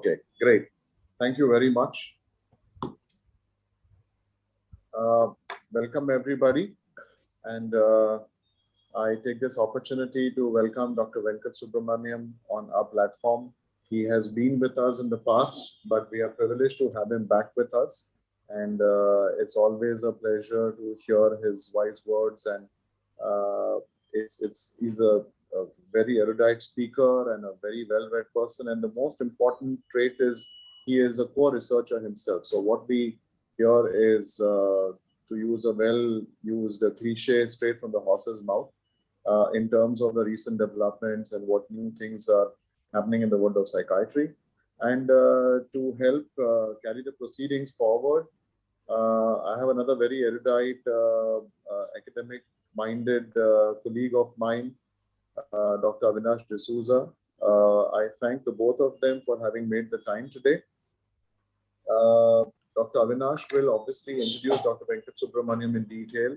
Okay, great. Thank you very much. Welcome everybody, and I take this opportunity to welcome Dr. Venkat Subramaniam on our platform. He has been with us in the past, but we are privileged to have him back with us. And it's always a pleasure to hear his wise words. And he's a very erudite speaker and a very well-read person. And the most important trait is he is a co-researcher himself. So what we hear is, to use a well-used cliche straight from the horse's mouth, in terms of the recent developments and what new things are happening in the world of psychiatry. And to help carry the proceedings forward, I have another very erudite, academic-minded colleague of mine, Dr. Avinash D'Souza. I thank the both of them for having made the time today. Dr. Avinash will obviously introduce Dr. Venkat Subramaniam in detail.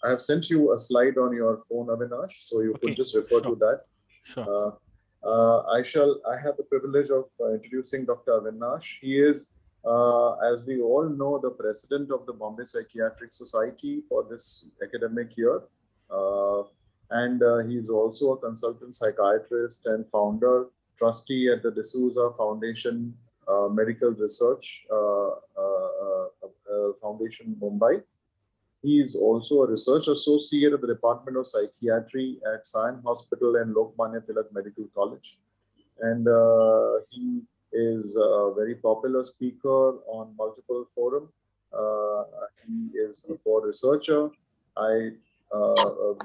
I have sent you a slide on your phone, Avinash, so you could just refer to that. Sure. I have the privilege of introducing Dr. Avinash. He is, as we all know, the president of the Bombay Psychiatric Society for this academic year. And he's also a consultant psychiatrist and founder, trustee at the D'Souza Foundation Medical Research Foundation, Mumbai. He is also a research associate at the Department of Psychiatry at Sion Hospital and Lokmanya Tilak Medical College. And he is a very popular speaker on multiple forums. He is a core researcher.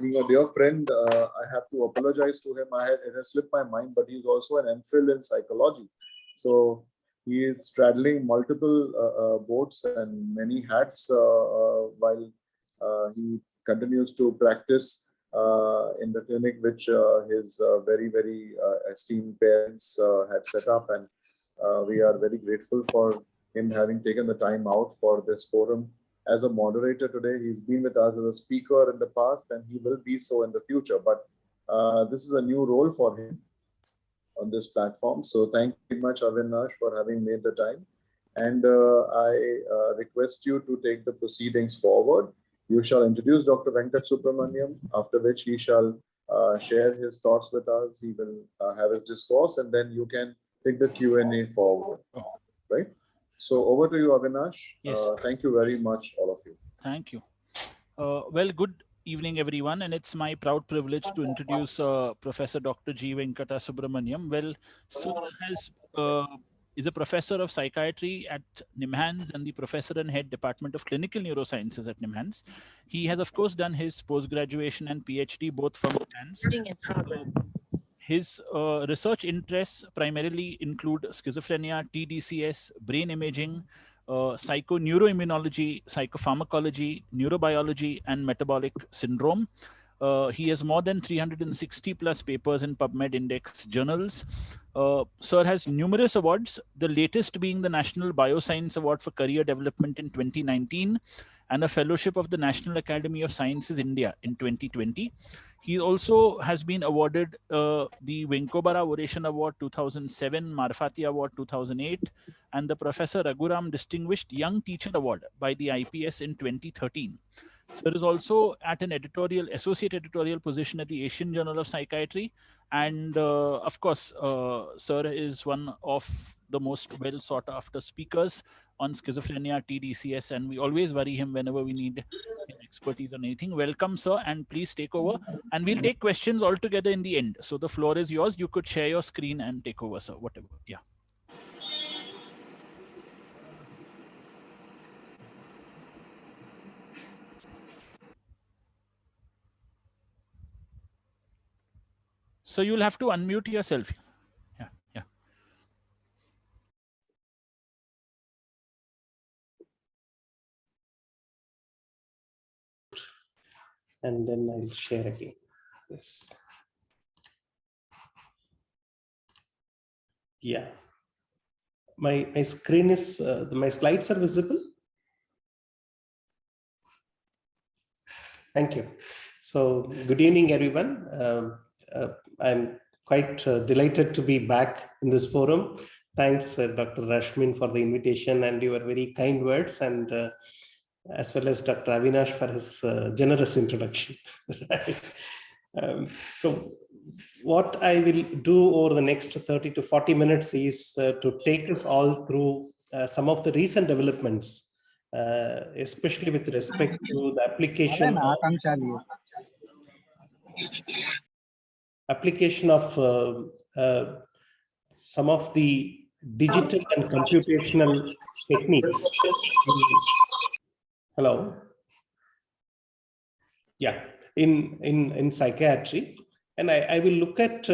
Being a dear friend, I have to apologize to him. It has slipped my mind, but he's also an MPhil in psychology. So he is straddling multiple boats and many hats while he continues to practice in the clinic which his very esteemed parents had set up, and we are very grateful for him having taken the time out for this forum as a moderator today. He's been with us as a speaker in the past, and he will be so in the future, but this is a new role for him on this platform. So thank you very much, Avinash, for having made the time. And I request you to take the proceedings forward. You shall introduce Dr. Venkat Subramaniam, after which he shall share his thoughts with us. He will have his discourse, and then you can take the Q&A forward, right? So over to you, Avinash. Yes. Thank you very much, all of you. Thank you. Well, good evening, everyone, and it's my proud privilege to introduce Professor Dr. G. Venkata Subramaniam. Well, Sir is a professor of psychiatry at NIMHANS and the professor and head department of clinical neurosciences at NIMHANS. He has, of course, done his post-graduation and PhD both from NIMHANS. His research interests primarily include schizophrenia, TDCS, brain imaging, psychoneuroimmunology, psychopharmacology, neurobiology, and metabolic syndrome. He has more than 360 plus papers in PubMed Index journals. Sir has numerous awards, the latest being the National Bioscience Award for Career Development in 2019 and a fellowship of the National Academy of Sciences India in 2020. He also has been awarded the Venkobara Oration Award 2007, Marfati Award 2008, and the Professor Raghuram Distinguished Young Teacher Award by the IPS in 2013. Sir is also at an associate editorial position at the Asian Journal of Psychiatry. And of course, Sir is one of the most well sought after speakers on schizophrenia, TDCS, and we always worry him whenever we need expertise on anything. Welcome, sir, and please take over. And we'll take questions all together in the end. So the floor is yours. You could share your screen and take over, sir, whatever. Yeah. So you'll have to unmute yourself. Yeah. And then I'll share again. Yes. Yeah. My screen is, my slides are visible. Thank you. So good evening, everyone. I'm quite delighted to be back in this forum. Thanks, Dr. Rashmin, for the invitation and your very kind words, and as well as Dr. Avinash for his generous introduction. So what I will do over the next 30 to 40 minutes is to take us all through some of the recent developments, especially with respect to the application of some of the digital and computational techniques. Hello. Yeah, in psychiatry. And I will look at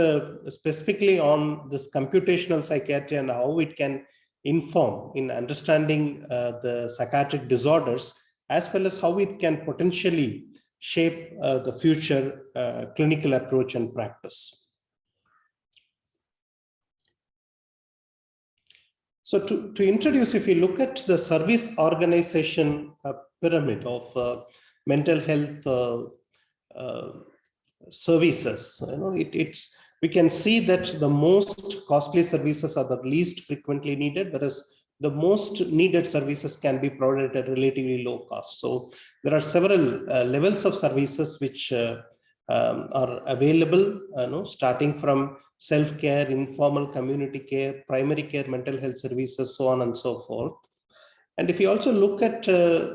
specifically on this computational psychiatry and how it can inform in understanding the psychiatric disorders, as well as how it can potentially shape the future clinical approach and practice. So to introduce, if you look at the service organization pyramid of mental health services, we can see that the most costly services are the least frequently needed, whereas the most needed services can be provided at relatively low cost. So there are several levels of services which are available, starting from self-care, informal community care, primary care, mental health services, so on and so forth. And if you also look at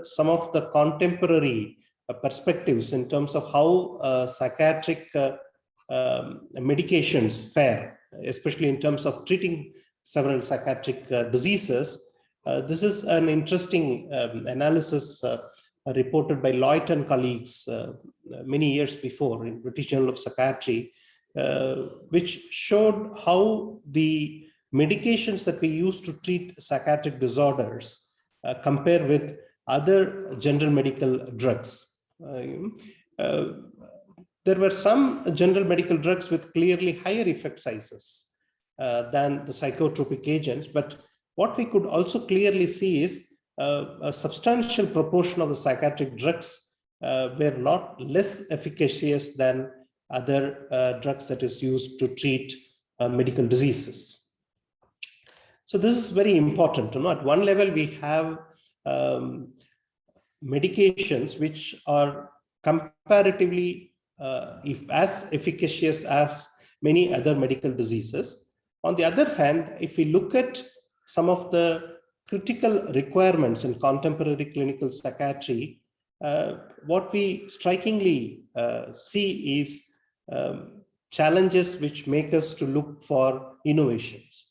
some of the contemporary perspectives in terms of how psychiatric medications fare, especially in terms of treating several psychiatric diseases, this is an interesting analysis reported by Lloyd and colleagues many years before in British Journal of Psychiatry, which showed how the medications that we use to treat psychiatric disorders compare with other general medical drugs. There were some general medical drugs with clearly higher effect sizes than the psychotropic agents, but what we could also clearly see is a substantial proportion of the psychiatric drugs were not less efficacious than other drugs that is used to treat medical diseases. So this is very important to know. At one level, we have medications which are comparatively if as efficacious as many other medical diseases. On the other hand, if we look at some of the critical requirements in contemporary clinical psychiatry, what we strikingly see is challenges which make us to look for innovations.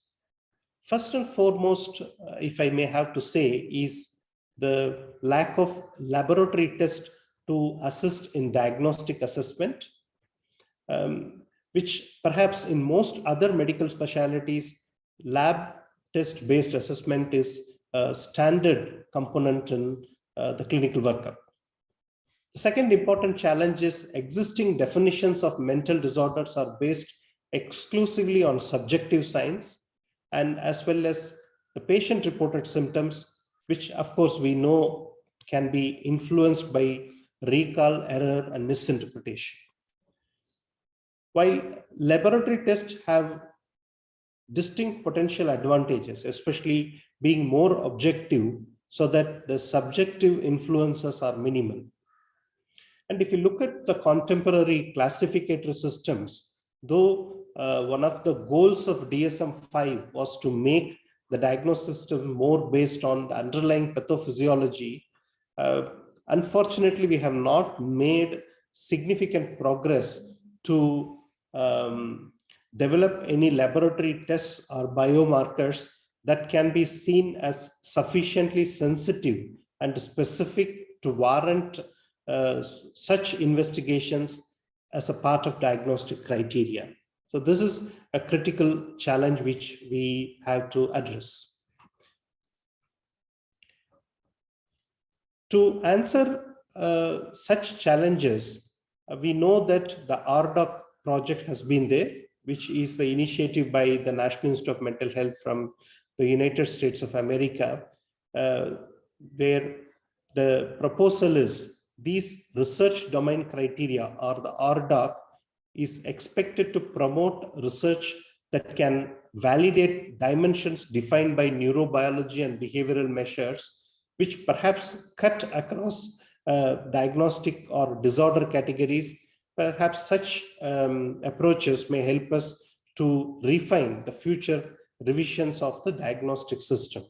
First and foremost, if I may have to say, is the lack of laboratory tests to assist in diagnostic assessment, which perhaps in most other medical specialties, lab test-based assessment is a standard component in the clinical workup. The second important challenge is existing definitions of mental disorders are based exclusively on subjective signs, and as well as the patient-reported symptoms, which of course we know can be influenced by recall, error, and misinterpretation. While laboratory tests have distinct potential advantages, especially being more objective so that the subjective influences are minimal. And if you look at the contemporary classificatory systems, though one of the goals of DSM-5 was to make the diagnosis system more based on the underlying pathophysiology, unfortunately, we have not made significant progress to develop any laboratory tests or biomarkers that can be seen as sufficiently sensitive and specific to warrant such investigations as a part of diagnostic criteria. So this is a critical challenge which we have to address. To answer such challenges, we know that the RDoC project has been there, which is the initiative by the National Institute of Mental Health from the United States of America, where the proposal is these research domain criteria, or the RDoC, is expected to promote research that can validate dimensions defined by neurobiology and behavioral measures, which perhaps cut across diagnostic or disorder categories. Perhaps such approaches may help us to refine the future revisions of the diagnostic system.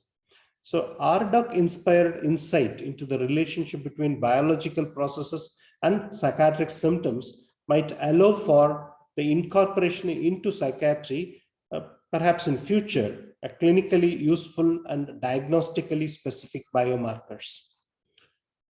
So RDoC inspired insight into the relationship between biological processes and psychiatric symptoms might allow for the incorporation into psychiatry, perhaps in future, a clinically useful and diagnostically specific biomarkers.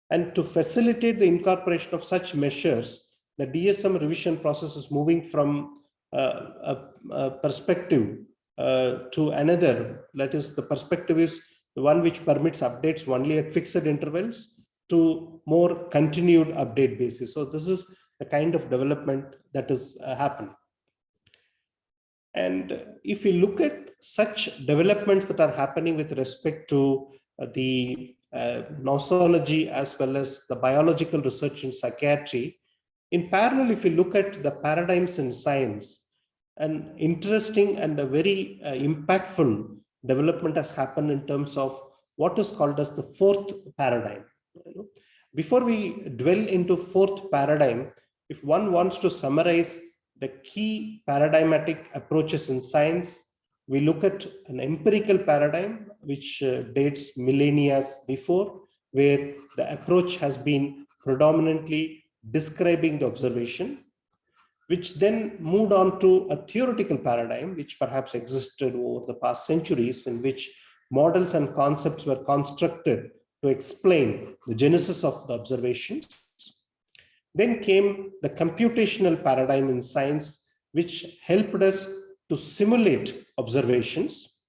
And to facilitate the incorporation of such measures, the DSM revision process is moving from a perspective to another. That is, the perspective is the one which permits updates only at fixed intervals to more continued update basis. So this is the kind of development that is happening. And if we look at such developments that are happening with respect to the nosology as well as the biological research in psychiatry, in parallel, if you look at the paradigms in science, an interesting and a very impactful development has happened in terms of what is called as the fourth paradigm. Before we dwell into fourth paradigm, if one wants to summarize the key paradigmatic approaches in science, we look at an empirical paradigm which dates millennia before, where the approach has been predominantly describing the observation, which then moved on to a theoretical paradigm, which perhaps existed over the past centuries, in which models and concepts were constructed to explain the genesis of the observations. Then came the computational paradigm in science, which helped us to simulate observations.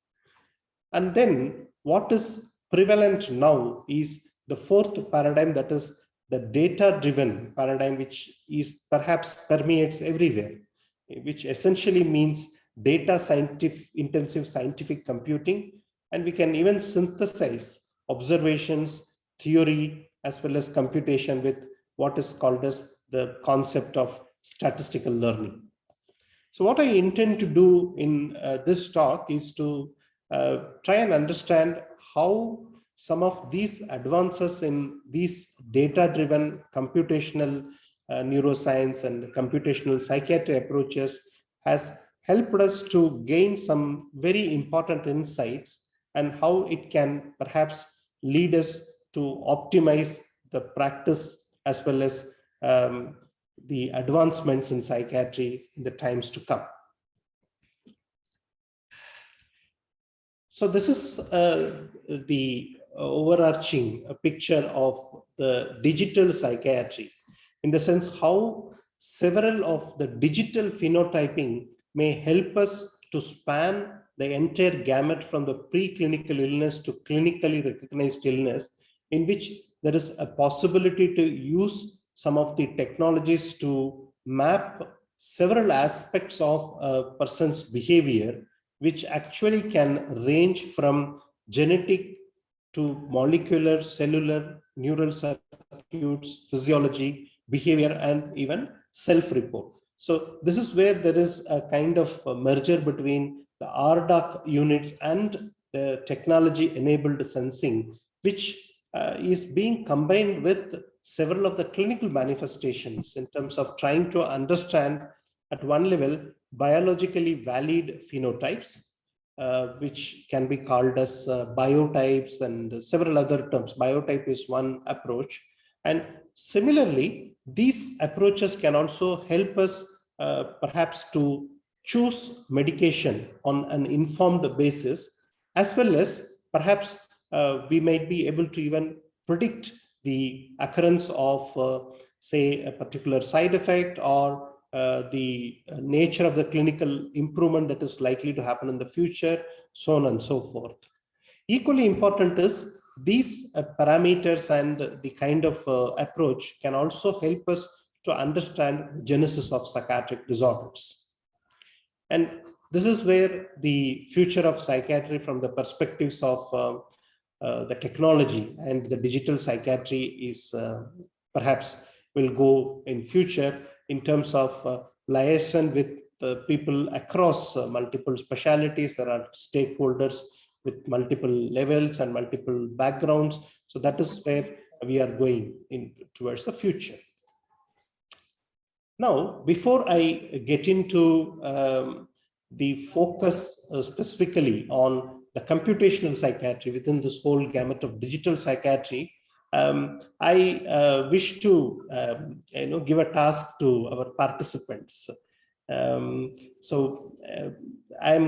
And then what is prevalent now is the fourth paradigm, that is the data-driven paradigm, which is perhaps permeates everywhere, which essentially means intensive scientific computing. And we can even synthesize observations, theory, as well as computation with what is called as the concept of statistical learning. So what I intend to do in this talk is to try and understand how some of these advances in these data-driven computational neuroscience and computational psychiatry approaches has helped us to gain some very important insights, and how it can perhaps lead us to optimize the practice as well as the advancements in psychiatry in the times to come. So this is the overarching picture of the digital psychiatry, in the sense how several of the digital phenotyping may help us to span the entire gamut from the preclinical illness to clinically recognized illness, in which there is a possibility to use some of the technologies to map several aspects of a person's behavior, which actually can range from genetic to molecular, cellular, neural circuits, physiology, behavior, and even self-report. So this is where there is a kind of a merger between the RDoC units and the technology-enabled sensing, which is being combined with several of the clinical manifestations in terms of trying to understand at one level biologically valid phenotypes, which can be called as biotypes and several other terms. Biotype is one approach. And similarly, these approaches can also help us perhaps to choose medication on an informed basis, as well as perhaps we might be able to even predict the occurrence of, say, a particular side effect, or the nature of the clinical improvement that is likely to happen in the future, so on and so forth. Equally important is these parameters and the kind of approach can also help us to understand the genesis of psychiatric disorders. And this is where the future of psychiatry from the perspectives of the technology and the digital psychiatry is perhaps will go in future, in terms of liaison with people across multiple specialties. There are stakeholders with multiple levels and multiple backgrounds. So that is where we are going in towards the future. Now, before I get into the focus specifically on the computational psychiatry within this whole gamut of digital psychiatry, I wish to give a task to our participants. I'm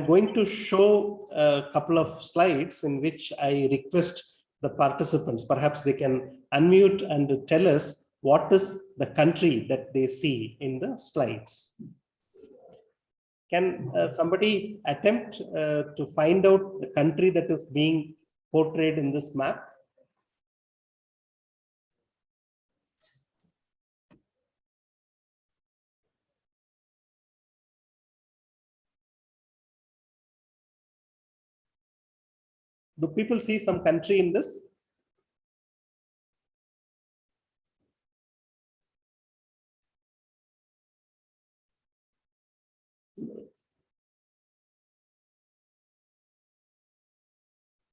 going to show a couple of slides in which I request the participants, perhaps they can unmute and tell us what is the country that they see in the slides. Can somebody attempt to find out the country that is being portrayed in this map? Do people see some country in this?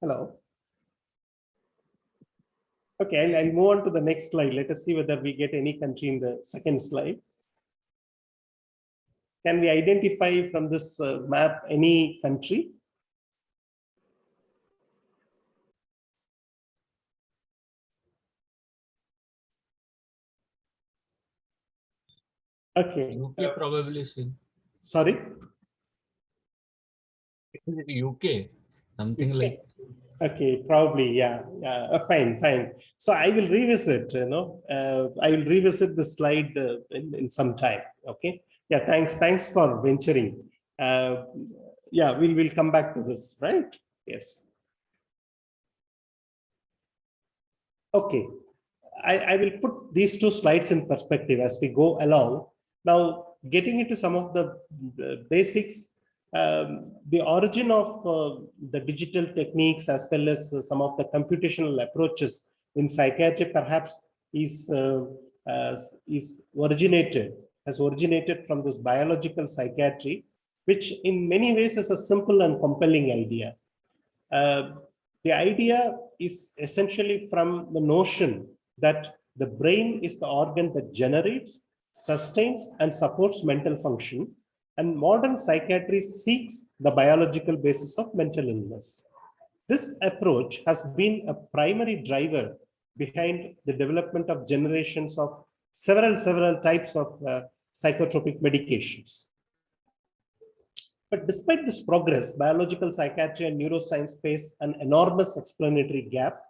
Hello. Okay, I'll move on to the next slide. Let us see whether we get any country in the second slide. Can we identify from this map any country? Okay. UK probably seen. Sorry? UK, something like. Okay, probably, yeah. Fine. So I will revisit, I will revisit the slide in some time. Okay. Yeah, thanks for venturing. Yeah, we'll come back to this, right? Yes. Okay. I will put these two slides in perspective as we go along. Now, getting into some of the basics, the origin of the digital techniques as well as some of the computational approaches in psychiatry perhaps has originated from this biological psychiatry, which in many ways is a simple and compelling idea. The idea is essentially from the notion that the brain is the organ that generates, sustains, and supports mental function, and modern psychiatry seeks the biological basis of mental illness. This approach has been a primary driver behind the development of generations of several types of psychotropic medications. But despite this progress, biological psychiatry and neuroscience face an enormous explanatory gap.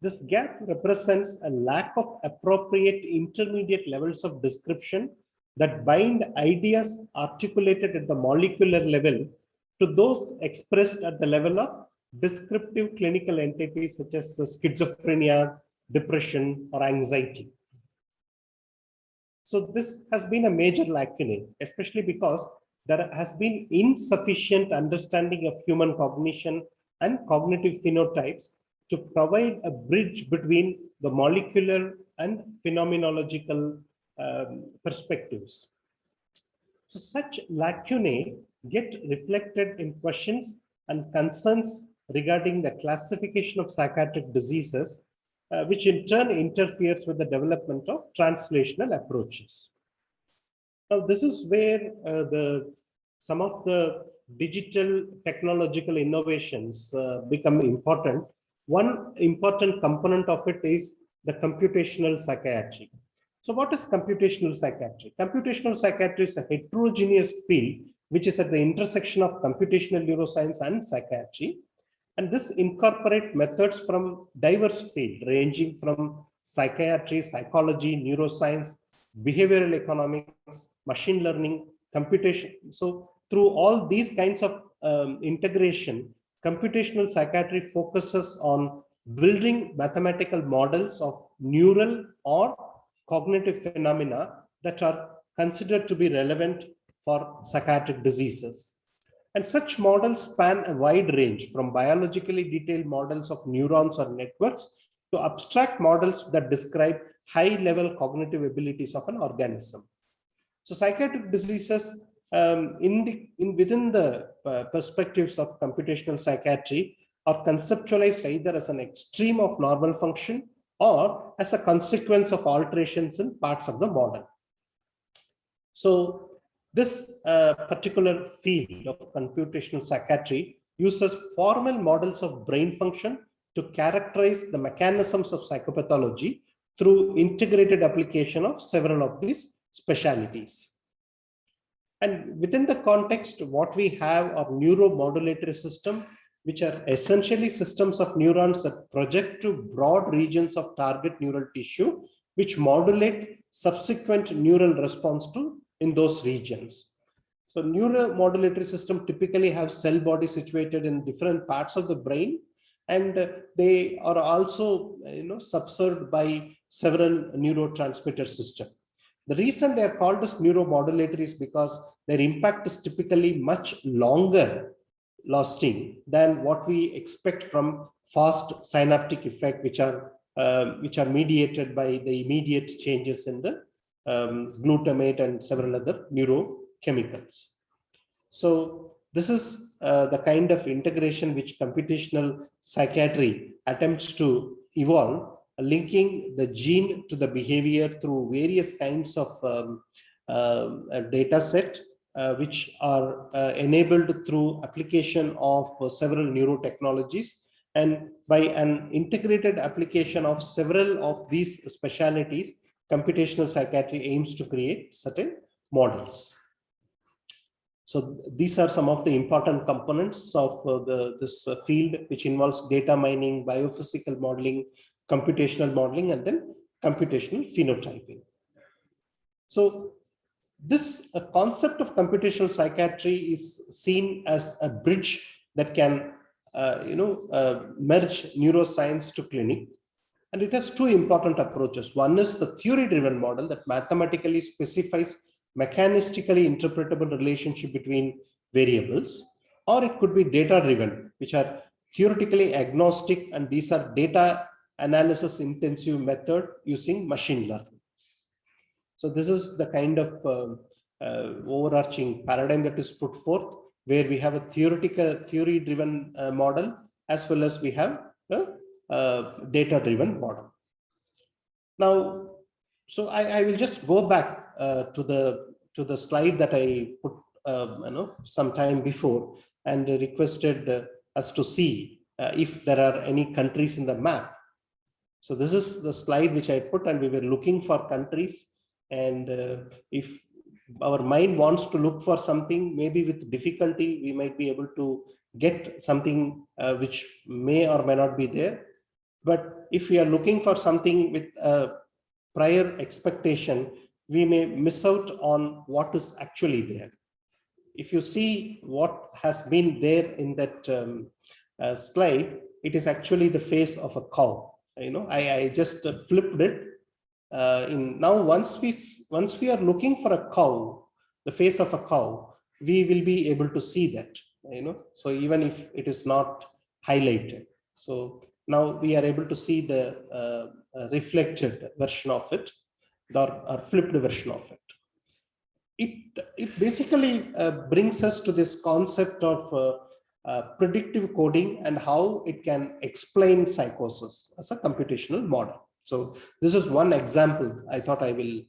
This gap represents a lack of appropriate intermediate levels of description that bind ideas articulated at the molecular level to those expressed at the level of descriptive clinical entities such as schizophrenia, depression, or anxiety. So this has been a major lacunae, especially because there has been insufficient understanding of human cognition and cognitive phenotypes to provide a bridge between the molecular and phenomenological perspectives. So such lacunae get reflected in questions and concerns regarding the classification of psychiatric diseases, which in turn interferes with the development of translational approaches. Now, this is where some of the digital technological innovations become important. One important component of it is the computational psychiatry. So what is computational psychiatry? Computational psychiatry is a heterogeneous field which is at the intersection of computational neuroscience and psychiatry. And this incorporates methods from diverse fields ranging from psychiatry, psychology, neuroscience, behavioral economics, machine learning, computation. So through all these kinds of integration, computational psychiatry focuses on building mathematical models of neural or cognitive phenomena that are considered to be relevant for psychiatric diseases. And such models span a wide range from biologically detailed models of neurons or networks to abstract models that describe high-level cognitive abilities of an organism. So psychiatric diseases within the perspectives of computational psychiatry are conceptualized either as an extreme of normal function or as a consequence of alterations in parts of the model. So this particular field of computational psychiatry uses formal models of brain function to characterize the mechanisms of psychopathology through integrated application of several of these specialties. And within the context, what we have are neuromodulatory system, which are essentially systems of neurons that project to broad regions of target neural tissue, which modulate subsequent neural response to in those regions. So neuromodulatory system typically have cell body situated in different parts of the brain, and they are also subserved by several neurotransmitter systems. The reason they are called as neuromodulatory is because their impact is typically much longer lasting than what we expect from fast synaptic effect, which are mediated by the immediate changes in the glutamate and several other neurochemicals. So this is the kind of integration which computational psychiatry attempts to evolve, linking the gene to the behavior through various kinds of data set, which are enabled through application of several neurotechnologies. And by an integrated application of several of these specialties, computational psychiatry aims to create certain models. So these are some of the important components of this field, which involves data mining, biophysical modeling, computational modeling, and then computational phenotyping. So this concept of computational psychiatry is seen as a bridge that can merge neuroscience to clinic. And it has two important approaches. One is the theory-driven model that mathematically specifies mechanistically interpretable relationship between variables, or it could be data-driven, which are theoretically agnostic, and these are data analysis intensive method using machine learning. So this is the kind of overarching paradigm that is put forth, where we have a theory-driven model, as well as we have a data-driven model. Now, so I will just go back to the slide that I put some time before, and requested us to see if there are any countries in the map. So this is the slide which I put, and we were looking for countries. And if our mind wants to look for something, maybe with difficulty, we might be able to get something which may or may not be there. But if we are looking for something with a prior expectation, we may miss out on what is actually there. If you see what has been there in that slide, it is actually the face of a cow. I just flipped it. Now, once we are looking for a cow, the face of a cow, we will be able to see that. So even if it is not highlighted, so now we are able to see the reflected version of it, or flipped version of it. It basically brings us to this concept of predictive coding and how it can explain psychosis as a computational model. So this is one example I thought I will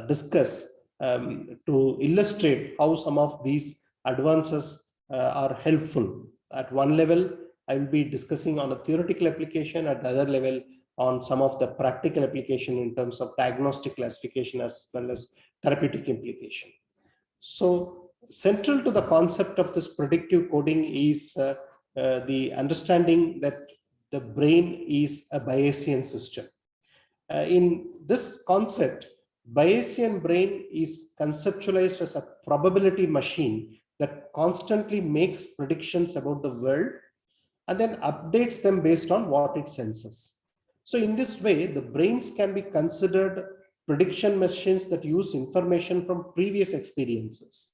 discuss to illustrate how some of these advances are helpful. At one level, I will be discussing on a theoretical application. At the other level, on some of the practical application in terms of diagnostic classification as well as therapeutic implication. So central to the concept of this predictive coding is the understanding that the brain is a Bayesian system. In this concept, Bayesian brain is conceptualized as a probability machine that constantly makes predictions about the world and then updates them based on what it senses. So in this way, the brains can be considered prediction machines that use information from previous experiences.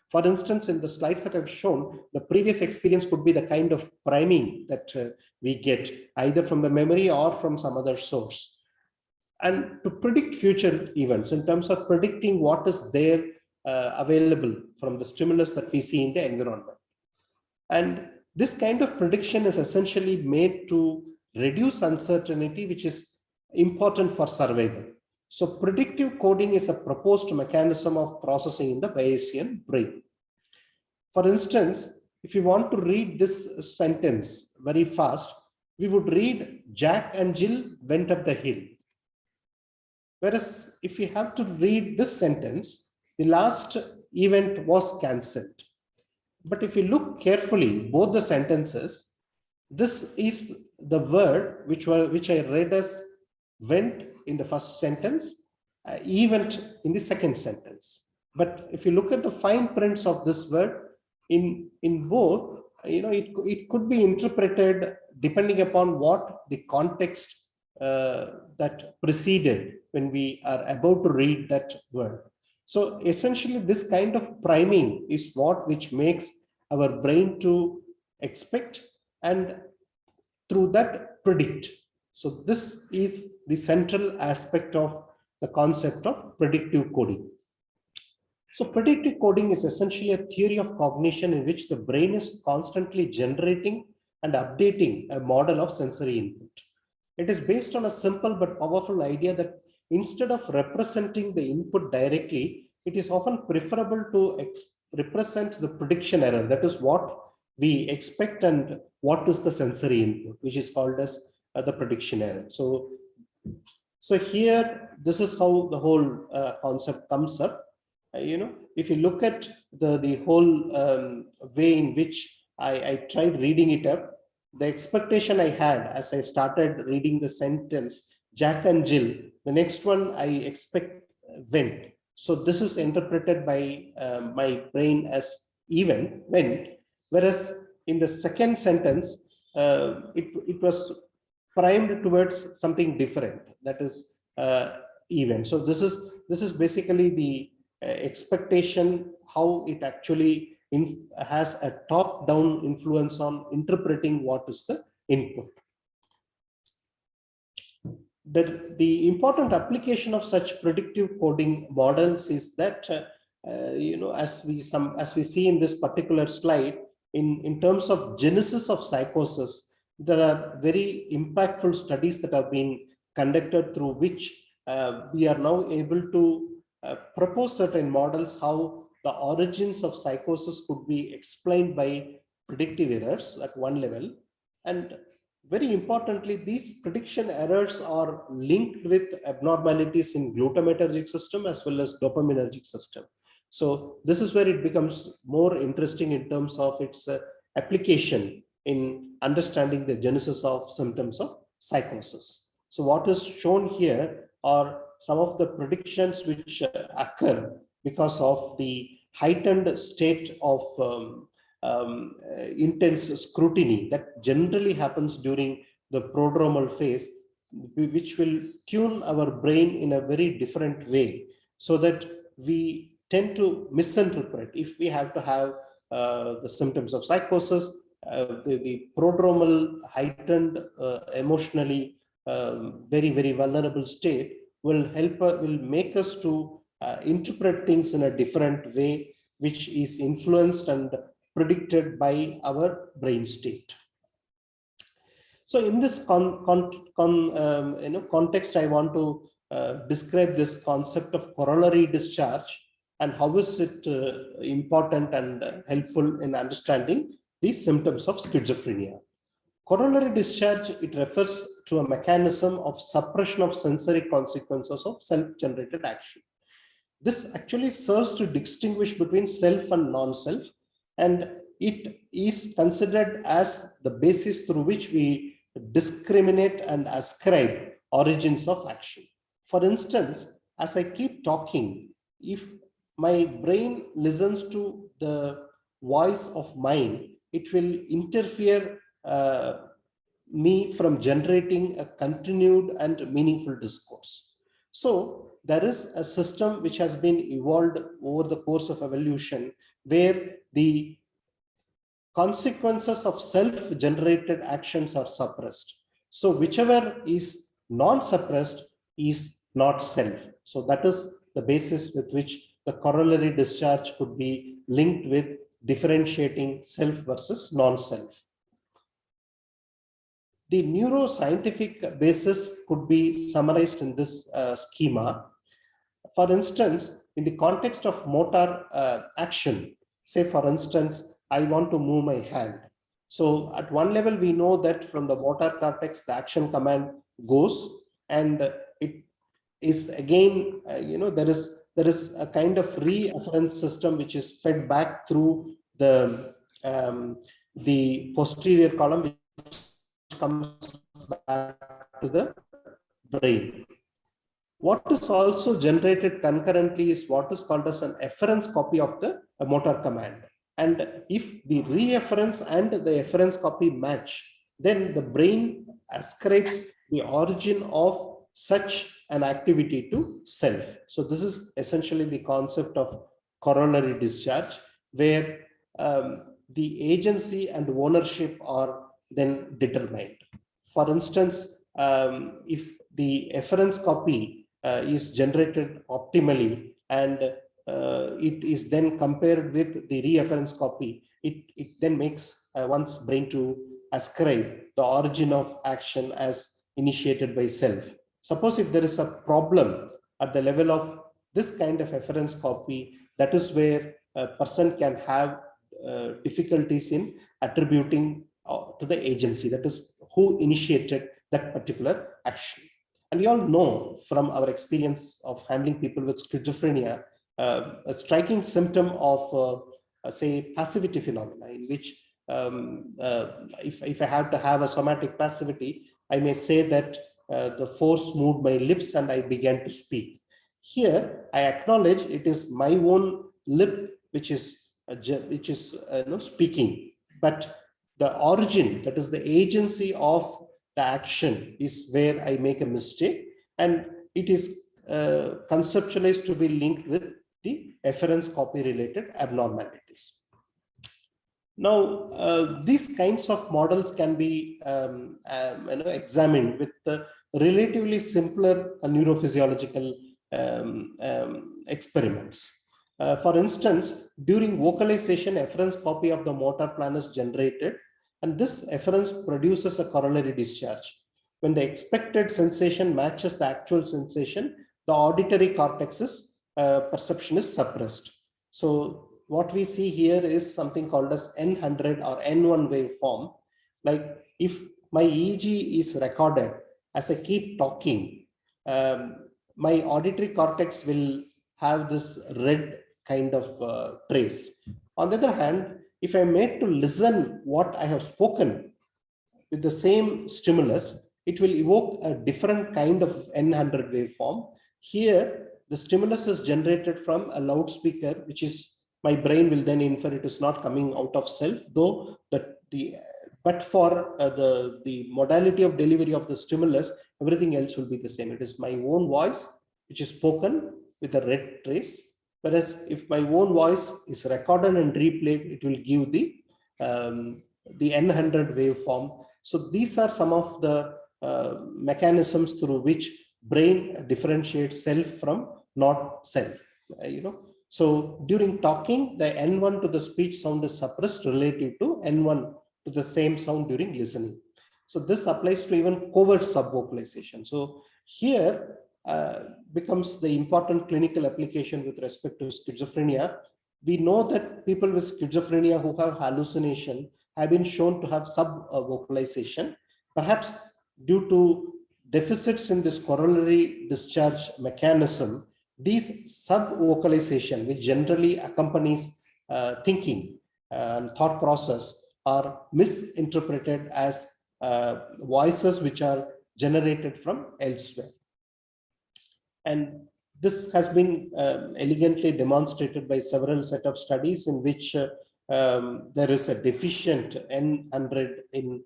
For instance, in the slides that I've shown, the previous experience could be the kind of priming that we get either from the memory or from some other source. and to predict future events in terms of predicting what is there available from the stimulus that we see in the environment. And this kind of prediction is essentially made to reduce uncertainty, which is important for survival. So predictive coding is a proposed mechanism of processing in the Bayesian brain. For instance, if you want to read this sentence very fast, we would read Jack and Jill went up the hill. Whereas if you have to read this sentence, the last event was cancelled. But if you look carefully, both the sentences, this is the word which I read as went in the first sentence, event in the second sentence. But if you look at the fine prints of this word in both, it could be interpreted depending upon what the context that preceded when we are about to read that word. So essentially, this kind of priming is which makes our brain to expect and through that predict. So this is the central aspect of the concept of predictive coding. So predictive coding is essentially a theory of cognition in which the brain is constantly generating and updating a model of sensory input. It is based on a simple but powerful idea that instead of representing the input directly, it is often preferable to represent the prediction error. That is what we expect and what is the sensory input, which is called as the prediction error. So here, this is how the whole concept comes up. If you look at the whole way in which I tried reading it up, the expectation I had as I started reading the sentence, Jack and Jill, the next one I expect went. So this is interpreted by my brain as even, went, whereas in the second sentence, it was primed towards something different, that is even. So this is basically the expectation, how it actually has a top-down influence on interpreting what is the input. The important application of such predictive coding models is that as we see in this particular slide, in terms of genesis of psychosis, there are very impactful studies that have been conducted through which we are now able to propose certain models how the origins of psychosis could be explained by predictive errors at one level. And very importantly, these prediction errors are linked with abnormalities in glutamatergic system as well as dopaminergic system. So this is where it becomes more interesting in terms of its application in understanding the genesis of symptoms of psychosis. So what is shown here are some of the predictions which occur because of the heightened state of intense scrutiny that generally happens during the prodromal phase, which will tune our brain in a very different way, so that we tend to misinterpret. If we have to have the symptoms of psychosis, the prodromal heightened emotionally very, very vulnerable state will make us to interpret things in a different way, which is influenced and predicted by our brain state. So in this context, I want to describe this concept of corollary discharge and how is it important and helpful in understanding the symptoms of schizophrenia. Corollary discharge, it refers to a mechanism of suppression of sensory consequences of self-generated action. This actually serves to distinguish between self and non-self, and it is considered as the basis through which we discriminate and ascribe origins of action. For instance, as I keep talking, if my brain listens to the voice of mine, it will interfere me from generating a continued and meaningful discourse. So there is a system which has been evolved over the course of evolution where the consequences of self-generated actions are suppressed. So whichever is non-suppressed is not self. So that is the basis with which the corollary discharge could be linked with differentiating self versus non-self. The neuroscientific basis could be summarized in this schema. For instance, in the context of motor action, say for instance, I want to move my hand. So at one level, we know that from the motor cortex, the action command goes, and it is again, there is a kind of reafferent system which is fed back through the posterior column, which comes back to the brain. What is also generated concurrently is what is called as an efference copy of the motor command. And if the reafference and the efference copy match, then the brain ascribes the origin of such an activity to self. So this is essentially the concept of corollary discharge, where the agency and ownership are then determined. For instance, if the efference copy is generated optimally and it is then compared with the reafference copy, it then makes one's brain to ascribe the origin of action as initiated by self. Suppose if there is a problem at the level of this kind of efference copy, that is where a person can have difficulties in attributing to the agency, that is who initiated that particular action. And we all know from our experience of handling people with schizophrenia, a striking symptom of say passivity phenomena, in which if I have to have a somatic passivity, I may say that the force moved my lips and I began to speak. Here, I acknowledge it is my own lip which is speaking, but the origin, that is the agency of the action, is where I make a mistake, and it is conceptualized to be linked with the efference copy related abnormalities. Now, these kinds of models can be examined with the relatively simpler neurophysiological experiments. For instance, during vocalization, efference copy of the motor plan is generated, and this efference produces a corollary discharge. When the expected sensation matches the actual sensation, the auditory cortex's perception is suppressed. So what we see here is something called as N100 or N1 waveform. Like if my EEG is recorded as I keep talking, my auditory cortex will have this red kind of trace. On the other hand, if I'm made to listen what I have spoken with the same stimulus, it will evoke a different kind of N100 waveform. Here, the stimulus is generated from a loudspeaker, which is, my brain will then infer it is not coming out of self, though but for the modality of delivery of the stimulus, everything else will be the same. It is my own voice, which is spoken with a red trace. Whereas if my own voice is recorded and replayed, it will give the N100 waveform. So these are some of the mechanisms through which brain differentiates self from not self. So during talking, the N1 to the speech sound is suppressed relative to N1 to the same sound during listening. So this applies to even covert subvocalization. So here becomes the important clinical application with respect to schizophrenia. We know that people with schizophrenia who have hallucination have been shown to have subvocalization, perhaps due to deficits in this corollary discharge mechanism. These subvocalization, which generally accompanies thinking and thought process, are misinterpreted as voices which are generated from elsewhere. And this has been elegantly demonstrated by several set of studies in which there is a deficient N100 in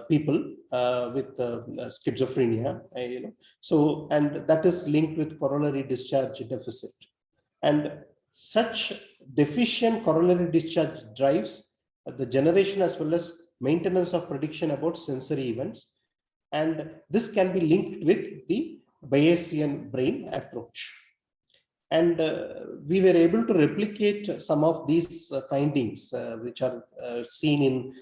people with schizophrenia, So, and that is linked with corollary discharge deficit. And such deficient corollary discharge drives the generation as well as maintenance of prediction about sensory events. And this can be linked with the Bayesian brain approach. And we were able to replicate some of these findings, which are seen in,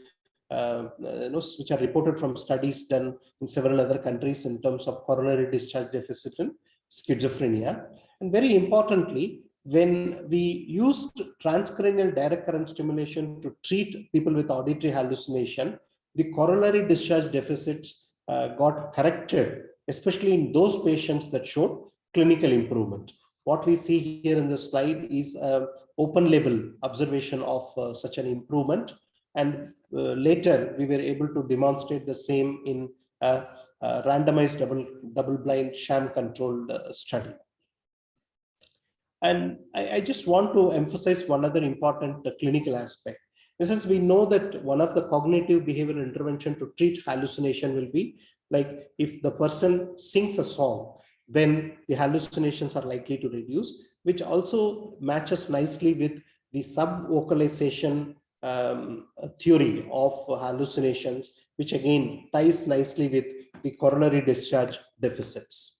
which are reported from studies done in several other countries in terms of coronary discharge deficit and schizophrenia. And very importantly, when we used transcranial direct current stimulation to treat people with auditory hallucination, the coronary discharge deficits got corrected, especially in those patients that showed clinical improvement. What we see here in the slide is an open label observation of such an improvement. And later we were able to demonstrate the same in a randomized double-blind sham controlled study. And I just want to emphasize one other important clinical aspect. This is, we know that one of the cognitive behavioral intervention to treat hallucination will be like if the person sings a song, then the hallucinations are likely to reduce, which also matches nicely with the sub-vocalization theory of hallucinations, which again ties nicely with the coronary discharge deficits.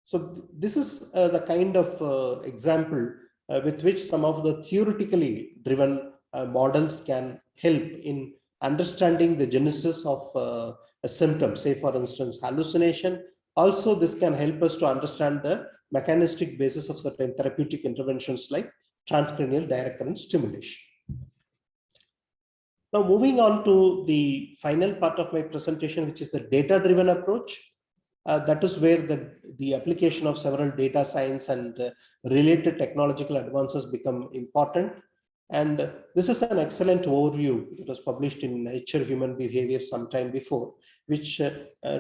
So this is the kind of example with which some of the theoretically driven models can help in understanding the genesis of a symptom, say for instance hallucination. Also, this can help us to understand the mechanistic basis of certain therapeutic interventions like transcranial direct current stimulation. Now moving on to the final part of my presentation, which is the data-driven approach. That is where the application of several data science and related technological advances become important. And this is an excellent overview. It was published in Nature Human Behavior sometime before, which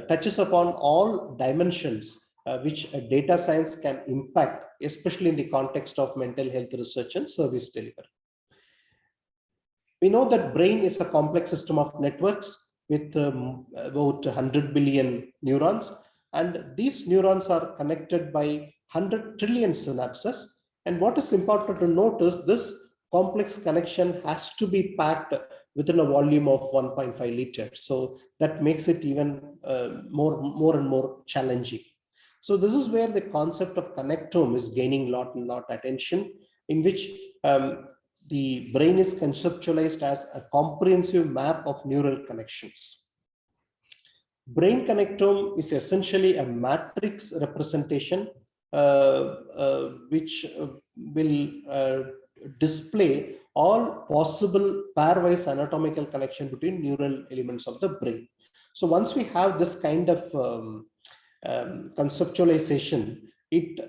touches upon all dimensions which a data science can impact, especially in the context of mental health research and service delivery. We know that brain is a complex system of networks with about 100 billion neurons. And these neurons are connected by 100 trillion synapses. And what is important to note is this complex connection has to be packed within a volume of 1.5 liters. So that makes it even more and more challenging. So this is where the concept of connectome is gaining lot attention, in which the brain is conceptualized as a comprehensive map of neural connections. Brain connectome is essentially a matrix representation which will display all possible pairwise anatomical connection between neural elements of the brain. So once we have this kind of conceptualization, it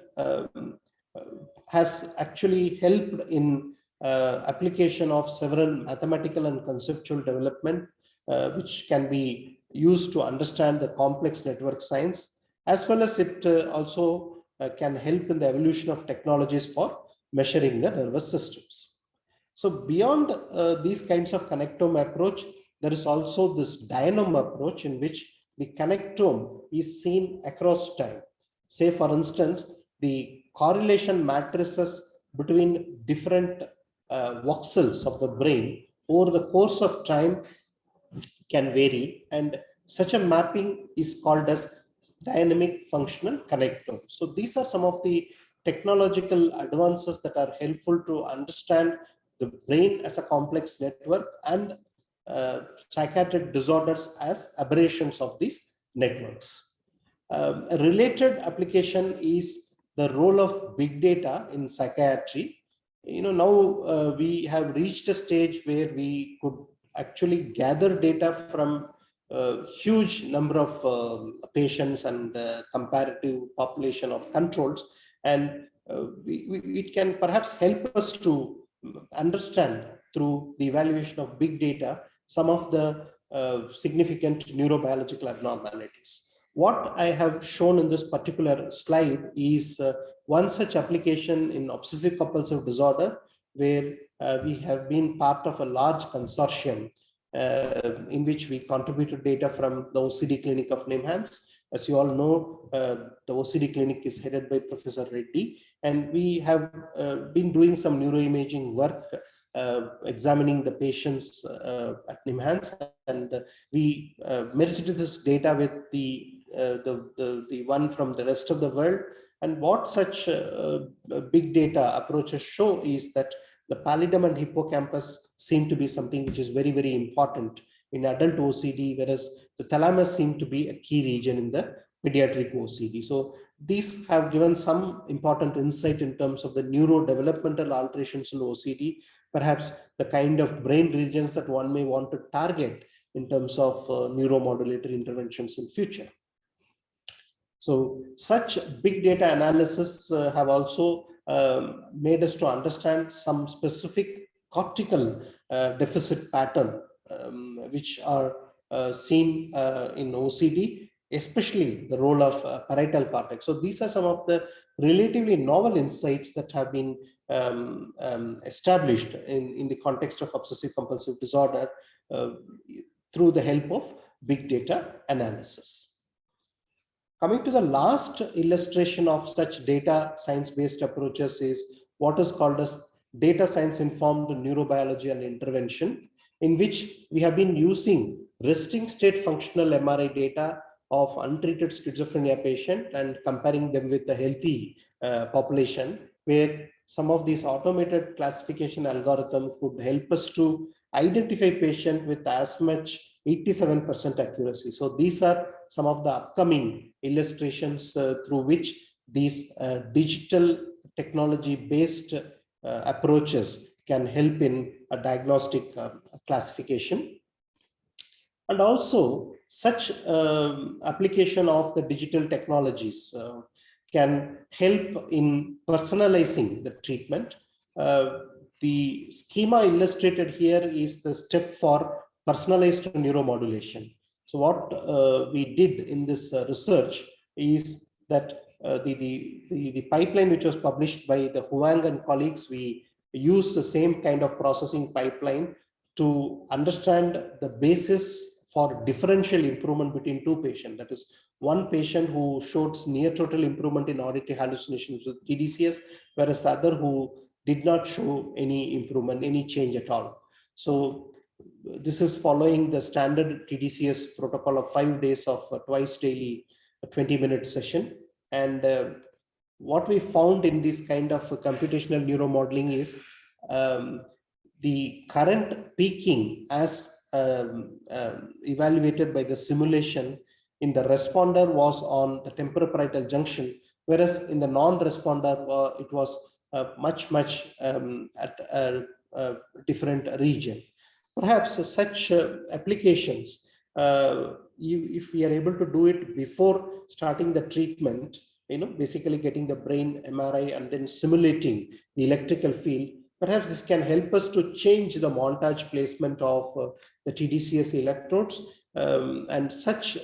has actually helped in application of several mathematical and conceptual development which can be used to understand the complex network science, as well as it also can help in the evolution of technologies for measuring the nervous systems. So beyond these kinds of connectome approach, there is also this dynome approach in which the connectome is seen across time. Say for instance, the correlation matrices between different voxels of the brain over the course of time can vary, and such a mapping is called as dynamic functional connectome. So these are some of the technological advances that are helpful to understand the brain as a complex network and psychiatric disorders as aberrations of these networks. A related application is the role of big data in psychiatry. Now we have reached a stage where we could actually gather data from a huge number of patients and comparative population of controls, and it can perhaps help us to understand through the evaluation of big data some of the significant neurobiological abnormalities. What I have shown in this particular slide is one such application in obsessive compulsive disorder, where we have been part of a large consortium in which we contributed data from the OCD clinic of NIMHANS. As you all know, the OCD clinic is headed by Professor Reddy, and we have been doing some neuroimaging work examining the patients at NIMHANS, and we merged this data with the the one from the rest of the world. And what such big data approaches show is that the pallidum and hippocampus seem to be something which is very, very important in adult OCD, whereas the thalamus seem to be a key region in the pediatric OCD. So these have given some important insight in terms of the neurodevelopmental alterations in OCD, perhaps the kind of brain regions that one may want to target in terms of neuromodulatory interventions in future. So such big data analysis have also made us to understand some specific cortical deficit pattern which are seen in OCD, especially the role of parietal cortex. So these are some of the relatively novel insights that have been established in the context of obsessive compulsive disorder through the help of big data analysis. Coming to the last illustration of such data science-based approaches is what is called as data science informed neurobiology and intervention, in which we have been using resting state functional MRI data of untreated schizophrenia patient and comparing them with the healthy population, where some of these automated classification algorithm could help us to identify patient with as much 87% accuracy. So these are some of the upcoming illustrations through which these digital technology based approaches can help in a diagnostic classification. And also such application of the digital technologies can help in personalizing the treatment. The schema illustrated here is the step for personalized neuromodulation. So what we did in this research is that the pipeline which was published by the Huang and colleagues, we used the same kind of processing pipeline to understand the basis for differential improvement between two patients. That is, one patient who showed near total improvement in auditory hallucinations with TDCS, whereas the other who did not show any improvement, any change at all. So this is following the standard TDCS protocol of 5 days of twice daily 20-minute session. And what we found in this kind of computational neuromodeling is the current peaking as evaluated by the simulation in the responder was on the temporoparietal junction, whereas in the non-responder it was much at a different region. Perhaps such applications, if we are able to do it before starting the treatment, basically getting the brain MRI and then simulating the electrical field, perhaps this can help us to change the montage placement of the TDCS electrodes. And such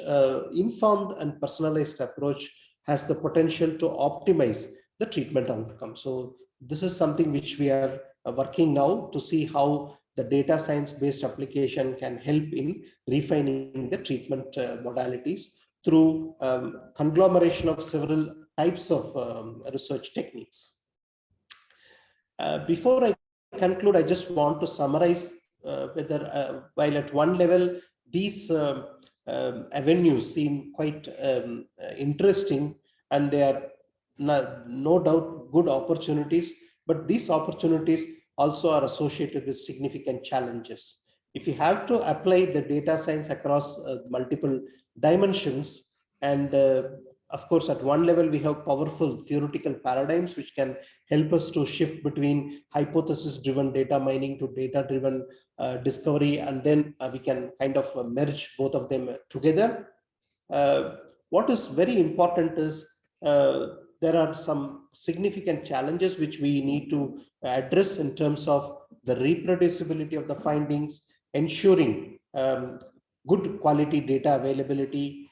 informed and personalized approach has the potential to optimize the treatment outcome. So this is something which we are working now to see how the data science based application can help in refining the treatment modalities through conglomeration of several types of research techniques. Before I conclude, I just want to summarize whether while at one level these avenues seem quite interesting and they are no doubt good opportunities, but these opportunities also are associated with significant challenges. If you have to apply the data science across multiple dimensions, and of course at one level we have powerful theoretical paradigms which can help us to shift between hypothesis driven data mining to data driven discovery, and then we can kind of merge both of them together. What is very important is there are some significant challenges which we need to address in terms of the reproducibility of the findings, ensuring good quality data availability,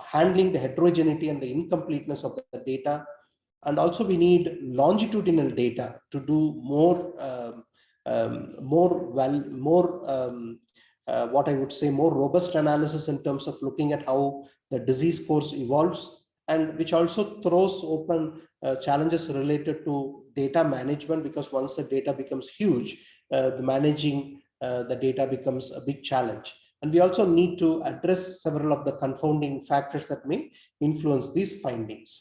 handling the heterogeneity and the incompleteness of the data. And also we need longitudinal data to do what I would say more robust analysis in terms of looking at how the disease course evolves, and which also throws open challenges related to data management, because once the data becomes huge, the managing the data becomes a big challenge. And we also need to address several of the confounding factors that may influence these findings.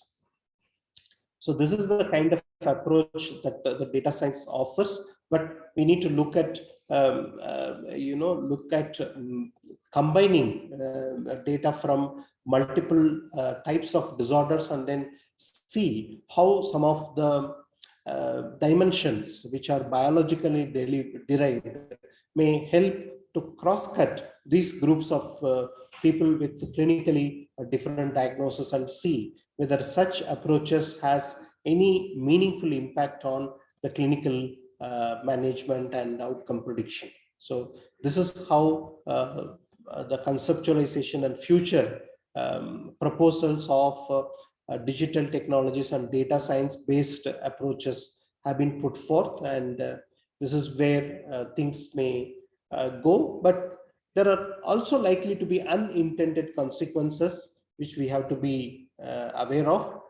So this is the kind of approach that the data science offers, but we need to look at combining data from multiple types of disorders, and then see how some of the dimensions which are biologically derived may help to cross-cut these groups of people with clinically different diagnosis, and see whether such approaches has any meaningful impact on the clinical management and outcome prediction. So this is how the conceptualization and future proposals of digital technologies and data science based approaches have been put forth, and this is where things may go, but there are also likely to be unintended consequences which we have to be aware of.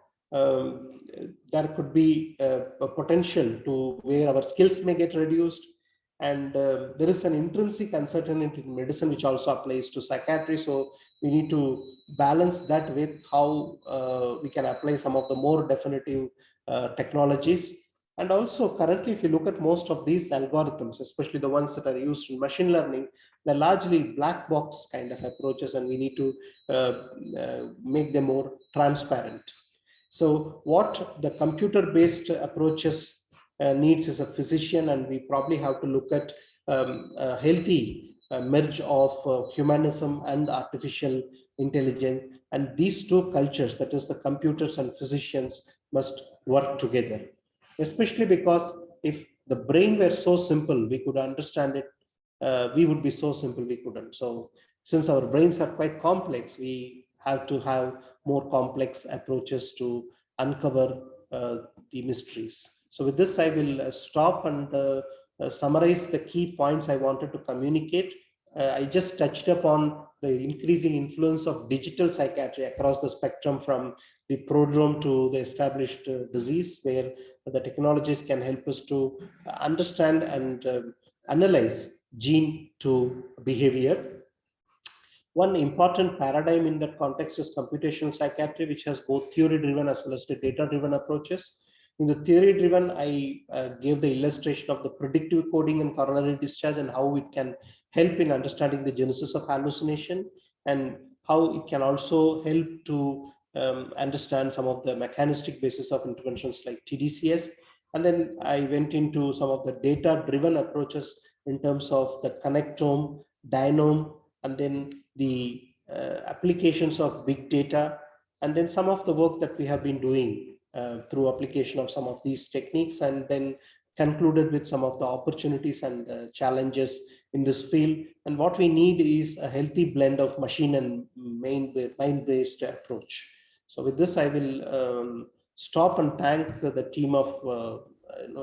There could be a potential to where our skills may get reduced, and there is an intrinsic uncertainty in medicine which also applies to psychiatry. So we need to balance that with how we can apply some of the more definitive technologies. And also currently, if you look at most of these algorithms, especially the ones that are used in machine learning, they're largely black box kind of approaches, and we need to make them more transparent. So what the computer-based approaches needs is a physician, and we probably have to look at a healthy merge of humanism and artificial intelligence. And these two cultures, that is the computers and physicians, must work together. Especially because if the brain were so simple, we could understand it, we would be so simple we couldn't. So since our brains are quite complex, we have to have more complex approaches to uncover the mysteries. So with this, I will stop and summarize the key points I wanted to communicate. I just touched upon the increasing influence of digital psychiatry across the spectrum, from the prodrome to the established disease, where the technologies can help us to understand and analyze gene to behavior. One important paradigm in that context is computational psychiatry, which has both theory-driven as well as the data-driven approaches. In the theory-driven, I gave the illustration of the predictive coding and coronary discharge, and how it can help in understanding the genesis of hallucination, and how it can also help to understand some of the mechanistic basis of interventions like TDCS. And then I went into some of the data-driven approaches in terms of the connectome, dynome, and then the applications of big data, and then some of the work that we have been doing through application of some of these techniques, and then concluded with some of the opportunities and challenges in this field. And what we need is a healthy blend of machine and mind-based approach. So with this, I will stop and thank the team of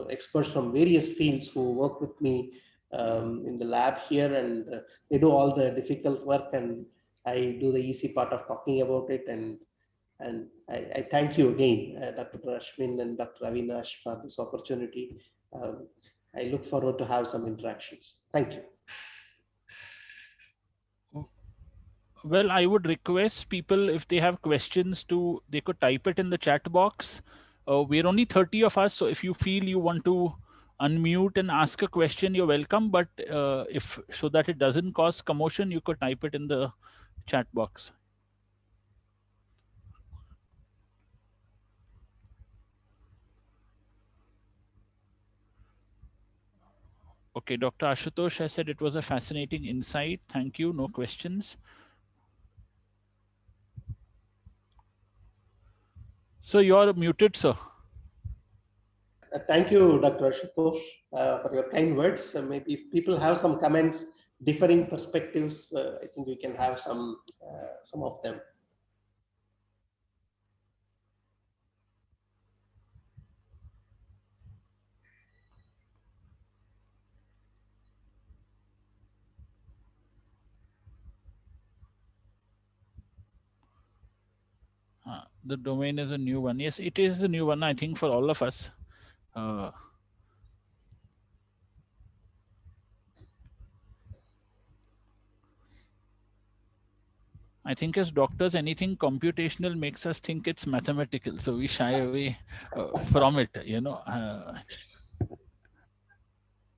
experts from various fields who work with me in the lab here, and they do all the difficult work, and I do the easy part of talking about it. And I thank you again, Dr. Rashmin and Dr. Avinash, for this opportunity. I look forward to have some interactions. Thank you. Well, I would request people, if they have questions, they could type it in the chat box. We're only 30 of us, so if you feel you want to unmute and ask a question, you're welcome. But so that it doesn't cause commotion, you could type it in the chat box. Okay, Dr. Ashutosh has said it was a fascinating insight. Thank you. No questions. So you're muted, sir. Thank you, Dr. Ashutosh, for your kind words. Maybe if people have some comments, differing perspectives, I think we can have some of them. The domain is a new one. Yes, it is a new one, I think, for all of us. I think as doctors, anything computational makes us think it's mathematical, so we shy away from it.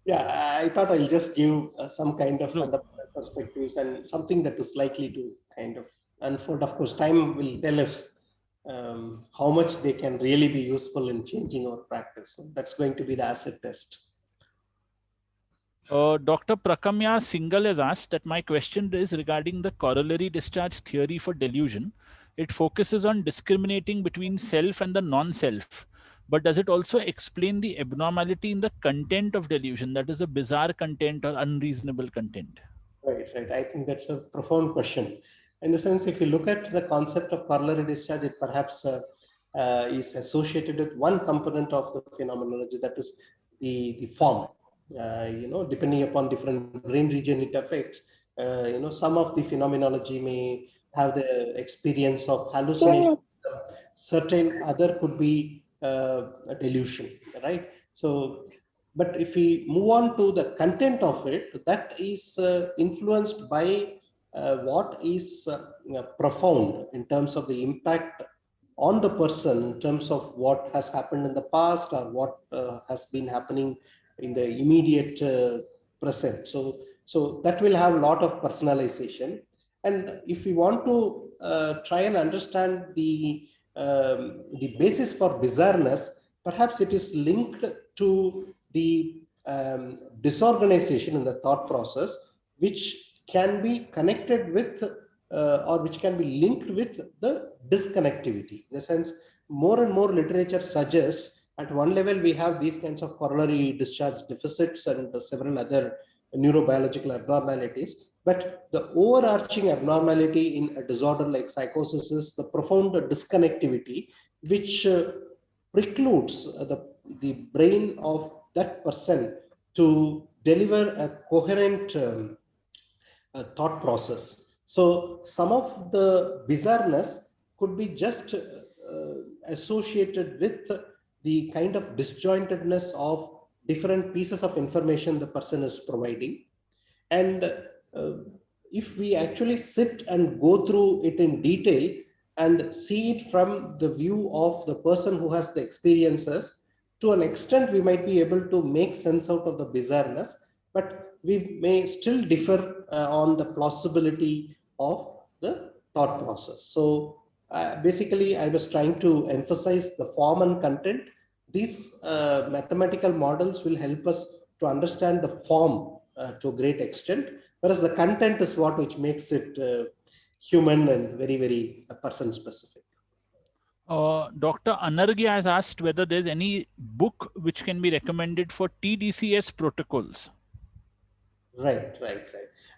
Yeah, I thought I'll just give some kind of True. fundamental perspectives and something that is likely to kind of unfold. Of course, time will tell us how much they can really be useful in changing our practice. So that's going to be the acid test. Dr. Prakamya Singhal has asked that my question is regarding the corollary discharge theory for delusion. It focuses on discriminating between self and the non-self. But does it also explain the abnormality in the content of delusion, that is a bizarre content or unreasonable content? Right, right. I think that's a profound question. In the sense, if you look at the concept of corollary discharge, it perhaps is associated with one component of the phenomenology, that is the form. Depending upon different brain region it affects, some of the phenomenology may have the experience of hallucination. Certain other could be a delusion, right? So, but if we move on to the content of it, that is influenced by what is profound in terms of the impact on the person, in terms of what has happened in the past or what has been happening in the immediate present. So that will have a lot of personalization. And if we want to try and understand the basis for bizarreness, perhaps it is linked to the disorganization in the thought process, which can be connected with or which can be linked with the disconnectivity. In the sense, more and more literature suggests at one level we have these kinds of corollary discharge deficits and several other neurobiological abnormalities. But the overarching abnormality in a disorder like psychosis is the profound disconnectivity, which precludes the brain of that person to deliver a coherent thought process. So some of the bizarreness could be just associated with the kind of disjointedness of different pieces of information the person is providing. And if we actually sit and go through it in detail and see it from the view of the person who has the experiences, to an extent we might be able to make sense out of the bizarreness, but we may still differ on the plausibility of the thought process. So basically I was trying to emphasize the form and content. These mathematical models will help us to understand the form to a great extent, whereas the content is what which makes it human and very, very person specific. Dr. Anargya has asked whether there's any book which can be recommended for TDCS protocols. Right.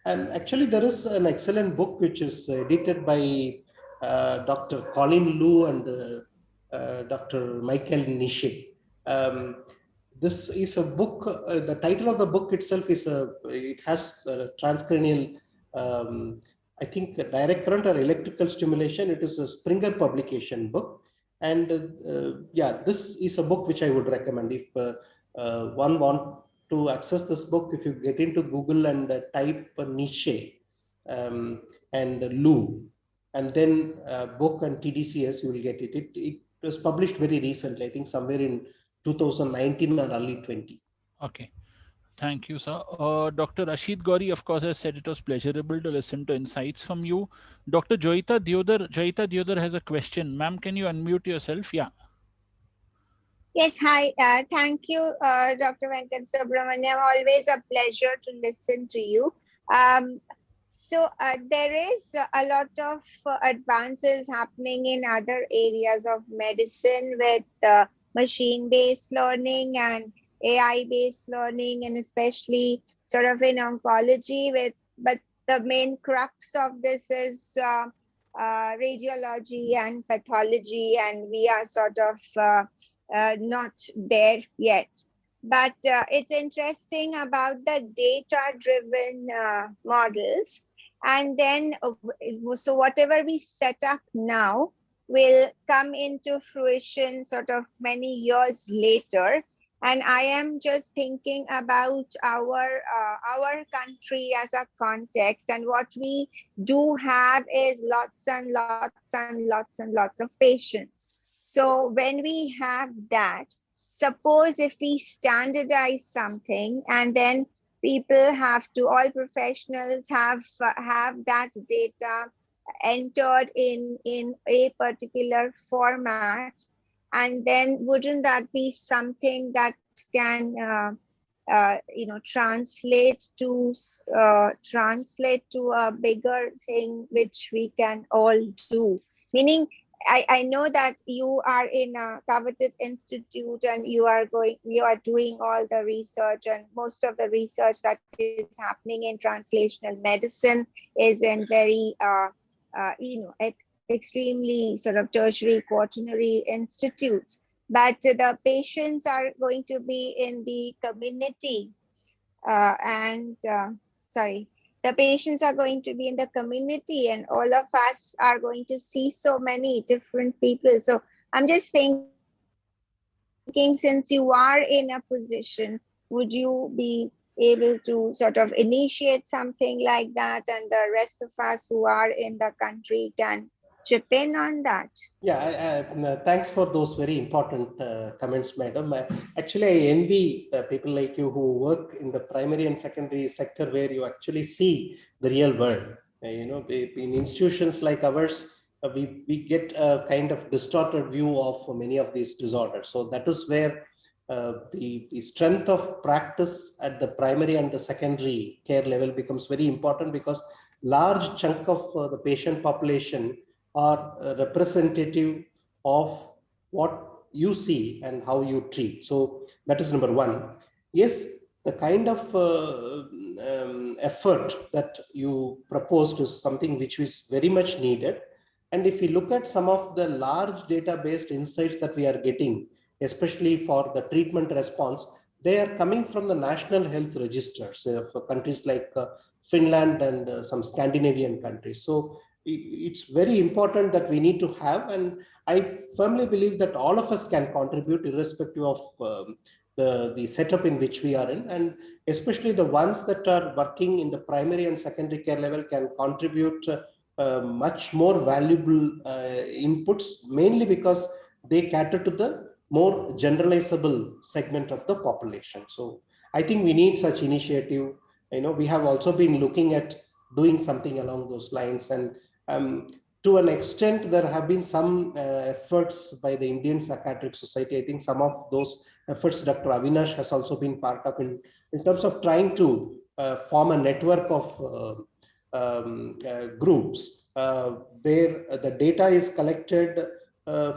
And actually there is an excellent book which is edited by Dr. Colin Liu and Dr. Michael Nishi. This is a book, the title of the book itself is, it has transcranial, I think direct current or electrical stimulation. It is a Springer publication book. And yeah, this is a book which I would recommend if one want to access this book. If you get into Google and type Nishi and Liu, and then book and TDCS, you will get it. It was published very recently, I think somewhere in 2019 or early 20. Okay. Thank you, sir. Dr. Rashid Gauri, of course, has said it was pleasurable to listen to insights from you. Dr. Joyita Diodar has a question. Ma'am, can you unmute yourself? Yeah. Yes, hi. Thank you, Dr. Venkat Subramaniam. Always a pleasure to listen to you. So there is a lot of advances happening in other areas of medicine with machine-based learning and AI-based learning, and especially sort of in oncology. But the main crux of this is radiology and pathology, and we are sort of not there yet. But it's interesting about the data-driven models. And then, so whatever we set up now will come into fruition sort of many years later. And I am just thinking about our country as a context, and what we do have is lots and lots and lots and lots of patients. So when we have that, suppose if we standardize something, and then people have to, all professionals have that data entered in a particular format, and then wouldn't that be something that can translate to a bigger thing which we can all do? Meaning, I know that you are in a coveted institute and you are doing all the research, and most of the research that is happening in translational medicine is in very extremely sort of tertiary, quaternary institutes. But the patients are going to be in the community, the patients are going to be in the community, and all of us are going to see so many different people. So I'm just thinking, since you are in a position, would you be able to sort of initiate something like that, and the rest of us who are in the country can chip in on that? Yeah, thanks for those very important comments, madam. Actually, I envy people like you who work in the primary and secondary sector, where you actually see the real world. In institutions like ours, we get a kind of distorted view of many of these disorders. So that is where the strength of practice at the primary and the secondary care level becomes very important, because large chunk of the patient population are representative of what you see and how you treat. So that is number one. Yes, the kind of effort that you proposed is something which is very much needed. And if you look at some of the large data-based insights that we are getting, especially for the treatment response, they are coming from the national health registers for countries like Finland and some Scandinavian countries. So it's very important that we need to have, and I firmly believe that all of us can contribute irrespective of the setup in which we are in, and especially the ones that are working in the primary and secondary care level can contribute much more valuable inputs, mainly because they cater to the more generalizable segment of the population. So I think we need such initiative. We have also been looking at doing something along those lines, and to an extent, there have been some efforts by the Indian Psychiatric Society. I think some of those efforts Dr. Avinash has also been part of in terms of trying to form a network of groups where the data is collected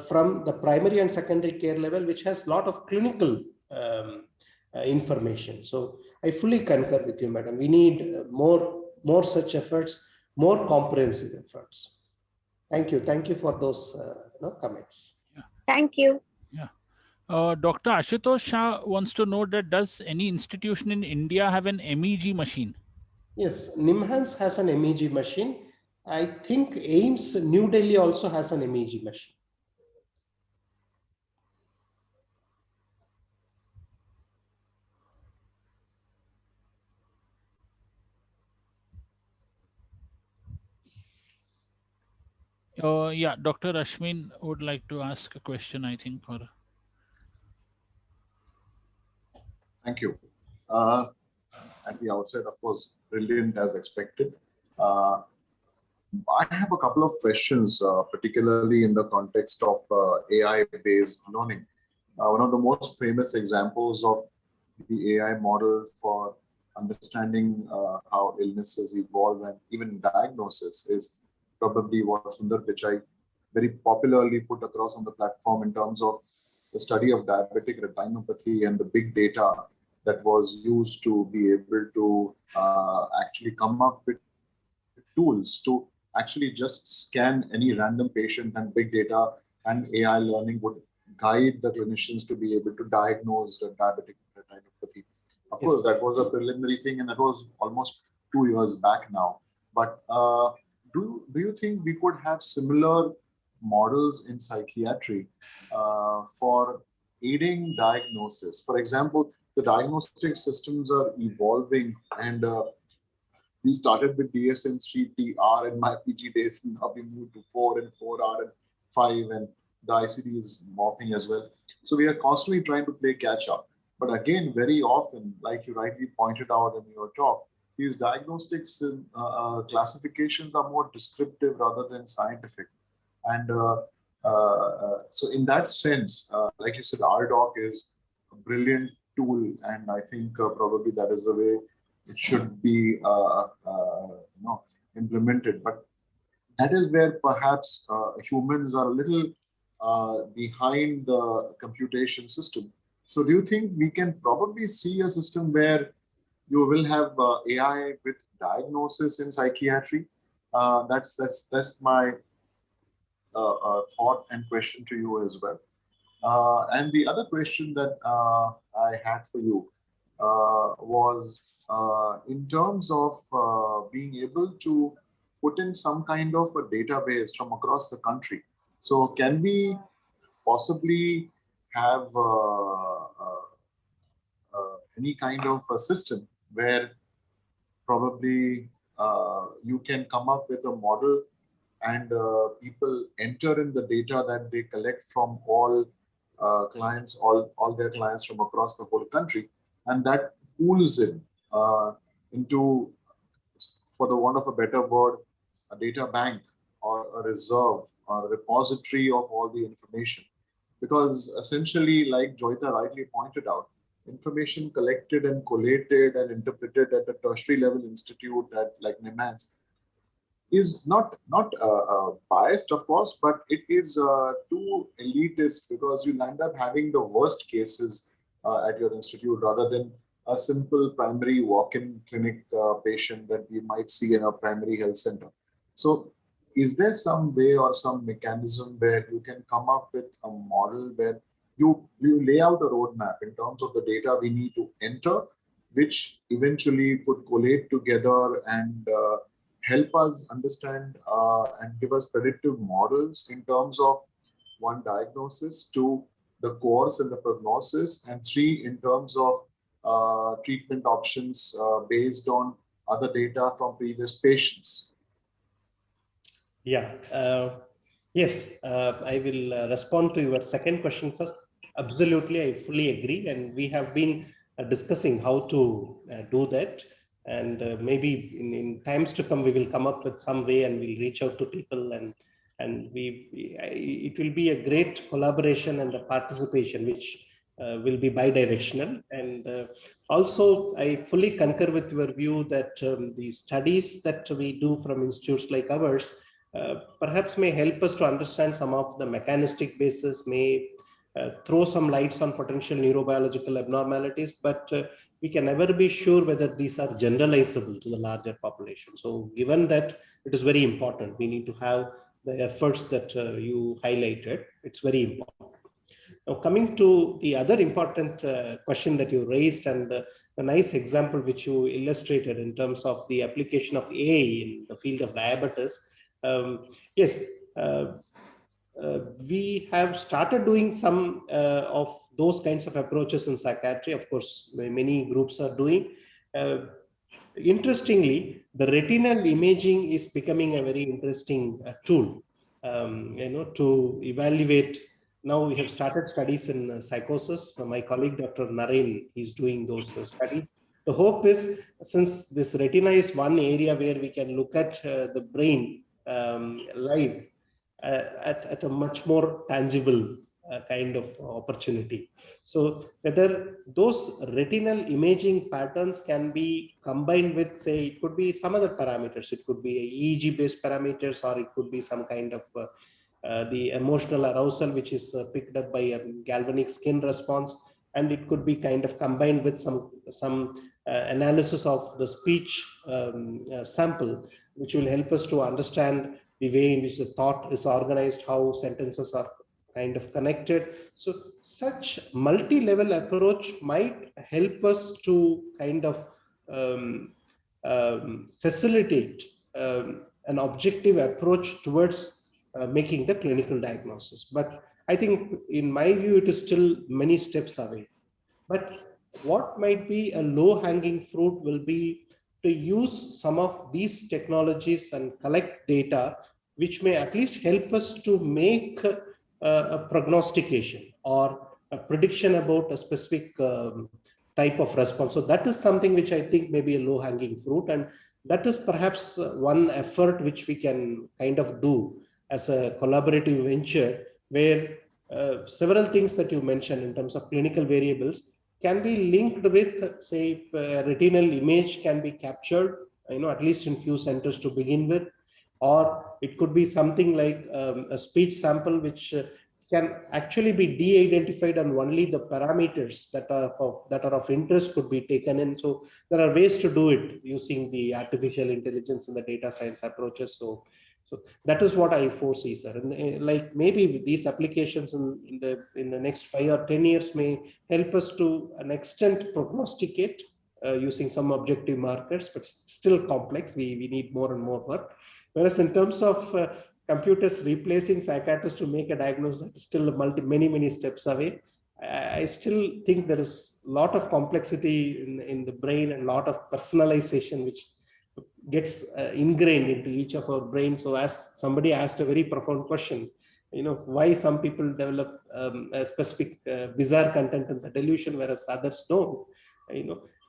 from the primary and secondary care level, which has a lot of clinical information. So I fully concur with you, madam. We need more such efforts, more comprehensive efforts. Thank you. Thank you for those comments. Yeah. Thank you. Yeah. Dr. Ashutosh Shah wants to know that does any institution in India have an MEG machine? Yes, NIMHANS has an MEG machine. I think AIIMS New Delhi also has an MEG machine. Yeah, Dr. Ashwin would like to ask a question, I think. Thank you. At the outset, of course, brilliant as expected. I have a couple of questions, particularly in the context of AI-based learning. One of the most famous examples of the AI model for understanding how illnesses evolve and even diagnosis is probably what Sundar Pichai very popularly put across on the platform in terms of the study of diabetic retinopathy and the big data that was used to be able to actually come up with tools to actually just scan any random patient, and big data and AI learning would guide the clinicians to be able to diagnose the diabetic retinopathy. Of course, that was a preliminary thing, and that was almost 2 years back now. But do you think we could have similar models in psychiatry for aiding diagnosis. For example, the diagnostic systems are evolving, and we started with DSM-3 in my PG days, and now we moved to 4 and 4R and 5, and the ICD is morphing as well. So we are constantly trying to play catch up. But again, very often, like you rightly pointed out in your talk, these diagnostics classifications are more descriptive rather than scientific. And so in that sense, like you said, RDoc is a brilliant tool, and I think probably that is the way it should be implemented. But that is where perhaps humans are a little behind the computation system. So do you think we can probably see a system where you will have AI with diagnosis in psychiatry? That's my thought and question to you as well. And the other question that I had for you was in terms of being able to put in some kind of a database from across the country. So can we possibly have any kind of a system where probably you can come up with a model and people enter in the data that they collect from all clients, all their clients from across the whole country, and that pools it into, for the want of a better word, a data bank or a reserve or a repository of all the information. Because essentially, like Joyita rightly pointed out, information collected and collated and interpreted at a tertiary level institute at like NIMHANS is not biased, of course, but it is too elitist, because you end up having the worst cases at your institute rather than a simple primary walk-in clinic patient that we might see in a primary health center. So is there some way or some mechanism where you can come up with a model where you lay out a roadmap in terms of the data we need to enter, which eventually could collate together and help us understand and give us predictive models in terms of, one, diagnosis, two, the course and the prognosis, and three, in terms of treatment options based on other data from previous patients? Yeah. Yes, I will respond to your second question first. Absolutely, I fully agree. And we have been discussing how to do that. And maybe in times to come, we will come up with some way and we'll reach out to people, and it will be a great collaboration and a participation, which will be bi-directional. And also, I fully concur with your view that the studies that we do from institutes like ours perhaps may help us to understand some of the mechanistic basis, may throw some lights on potential neurobiological abnormalities, but we can never be sure whether these are generalizable to the larger population. So given that it is very important, we need to have the efforts that you highlighted. It's very important. Now, coming to the other important question that you raised, and the nice example which you illustrated in terms of the application of AI in the field of diabetes. Yes, we have started doing some of those kinds of approaches in psychiatry. Of course, many groups are doing. Interestingly, the retinal imaging is becoming a very interesting tool, to evaluate. Now we have started studies in psychosis. My colleague, Dr. Naren, is doing those studies. The hope is, since this retina is one area where we can look at the brain live at a much more tangible kind of opportunity. So whether those retinal imaging patterns can be combined with, say, it could be some other parameters. It could be EEG based parameters, or it could be some kind of the emotional arousal, which is picked up by a galvanic skin response. And it could be kind of combined with some analysis of the speech sample, which will help us to understand the way in which the thought is organized, how sentences are kind of connected. So such multi-level approach might help us to kind of facilitate an objective approach towards making the clinical diagnosis. But I think in my view, it is still many steps away. But what might be a low hanging fruit will be to use some of these technologies and collect data, which may at least help us to make a prognostication or a prediction about a specific type of response. So that is something which I think may be a low hanging fruit. And that is perhaps one effort which we can kind of do as a collaborative venture, where several things that you mentioned in terms of clinical variables can be linked with, say, if a retinal image can be captured, at least in few centers to begin with, or it could be something like a speech sample which can actually be de-identified, and only the parameters that are of interest could be taken in. So there are ways to do it using the artificial intelligence and the data science approaches. So that is what I foresee, sir. And like maybe these applications in the next 5 or 10 years may help us to an extent prognosticate using some objective markers, but still complex. We need more and more work. Whereas in terms of computers replacing psychiatrists to make a diagnosis, it's still many steps away. I still think there is a lot of complexity in the brain and a lot of personalization which gets ingrained into each of our brains. So as somebody asked a very profound question, why some people develop a specific bizarre content in the delusion, whereas others don't,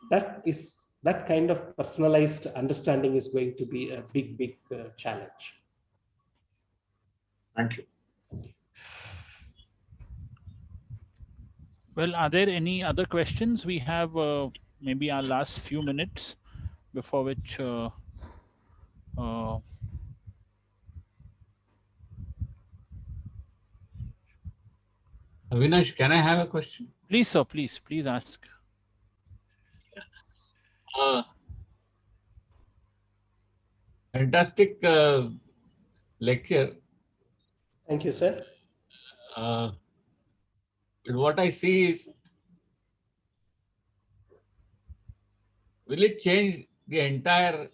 that kind of personalized understanding is going to be a big challenge. Thank you. Well, are there any other questions? We have maybe our last few minutes before which Avinash, can I have a question? please, sir, please ask. Fantastic lecture. Thank you, sir. What I see is, will it change the entire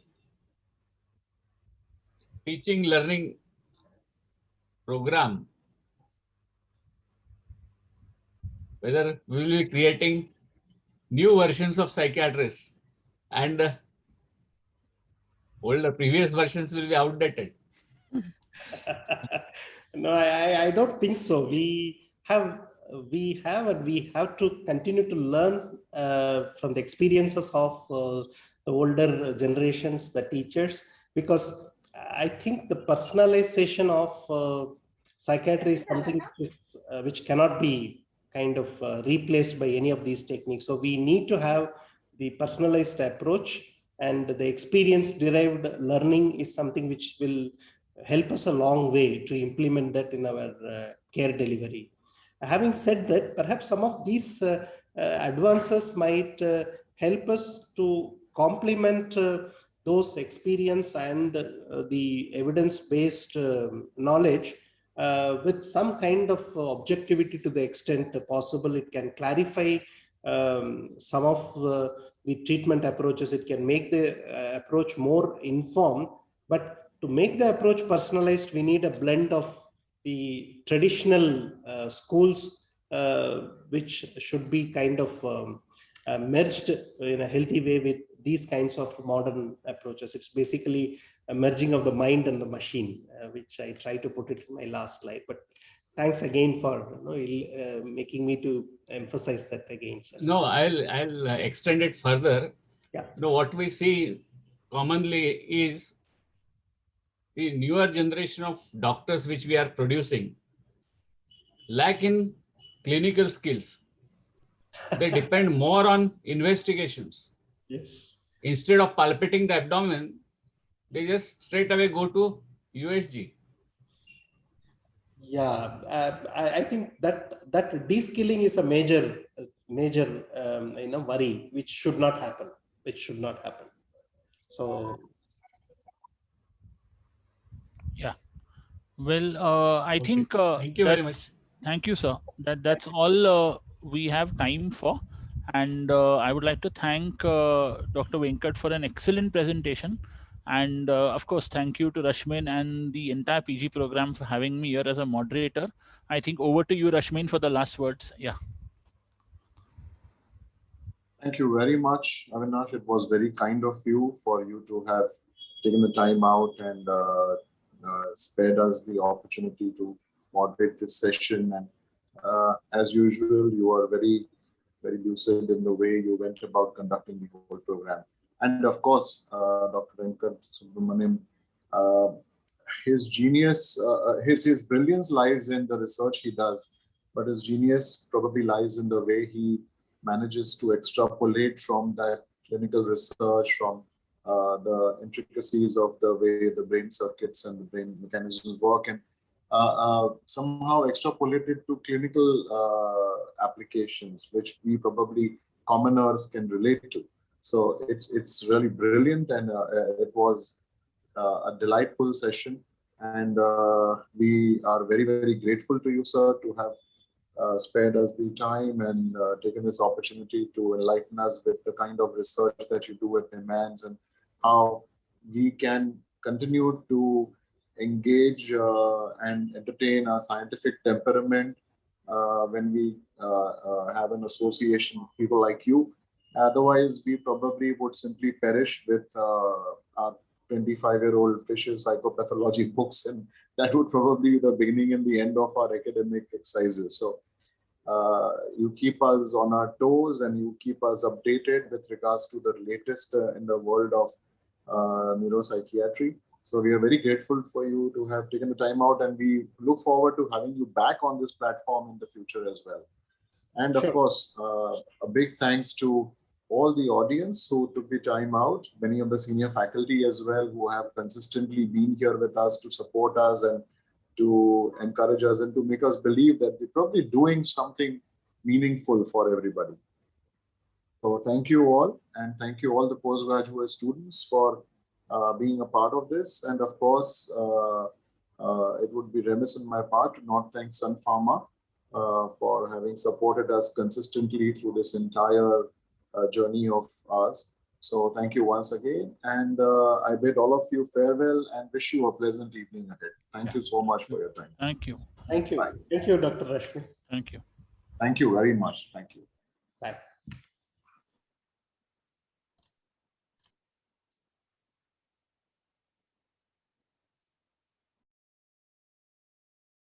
teaching learning program? Whether we will be creating new versions of psychiatrists and older previous versions will be outdated. No, I don't think so. We have to continue to learn from the experiences of the older generations, the teachers, because I think the personalization of psychiatry is something which cannot be kind of replaced by any of these techniques. So we need to have the personalized approach, and the experience derived learning is something which will help us a long way to implement that in our care delivery. Having said that, perhaps some of these advances might help us to complement those experience and the evidence-based knowledge with some kind of objectivity to the extent possible. It can clarify some of the treatment approaches. It can make the approach more informed, but to make the approach personalized, we need a blend of the traditional schools, which should be kind of merged in a healthy way with these kinds of modern approaches. It's basically a merging of the mind and the machine, which I try to put it in my last slide. But thanks again for making me to emphasize that again, sir. No, I'll extend it further. Yeah. What we see commonly is the newer generation of doctors which we are producing lack in clinical skills. They depend more on investigations. Yes. Instead of palpating the abdomen, they just straight away go to USG. Yeah, I think that de-skilling is a major worry, which should not happen. So. Yeah. Well, I think thank you very much. Thank you, sir. That's all we have time for. And I would like to thank Dr. Venkat for an excellent presentation. And of course, thank you to Rashmin and the entire PG program for having me here as a moderator. I think over to you, Rashmin, for the last words. Yeah. Thank you very much, Avinash. It was very kind of you for you to have taken the time out and spared us the opportunity to moderate this session. And as usual, you are very, very lucid in the way you went about conducting the whole program. And of course, Dr. Venkat Subramaniam, his genius, his brilliance lies in the research he does, but his genius probably lies in the way he manages to extrapolate from that clinical research, from the intricacies of the way the brain circuits and the brain mechanisms work, and somehow extrapolate it to clinical applications, which we probably commoners can relate to. So it's really brilliant, and it was a delightful session. And we are very, very grateful to you, sir, to have spared us the time and taken this opportunity to enlighten us with the kind of research that you do at NIMHANS and how we can continue to engage and entertain our scientific temperament when we have an association with people like you. Otherwise, we probably would simply perish with our 25-year-old fishes psychopathology books, and that would probably be the beginning and the end of our academic exercises. So you keep us on our toes and you keep us updated with regards to the latest in the world of neuropsychiatry. So we are very grateful for you to have taken the time out, and we look forward to having you back on this platform in the future as well. And of course, a big thanks to all the audience who took the time out, many of the senior faculty as well, who have consistently been here with us to support us and to encourage us and to make us believe that we're probably doing something meaningful for everybody. So thank you all, and thank you all the postgraduate students for being a part of this. And of course, it would be remiss on my part to not thank Sun Pharma for having supported us consistently through this entire journey of ours. So thank you once again, and I bid all of you farewell and wish you a pleasant evening ahead. Thank you so much for your time. Thank you. Thank you. Bye. Thank you, Dr. Rashmi. Thank you. Thank you very much. Thank you. Bye.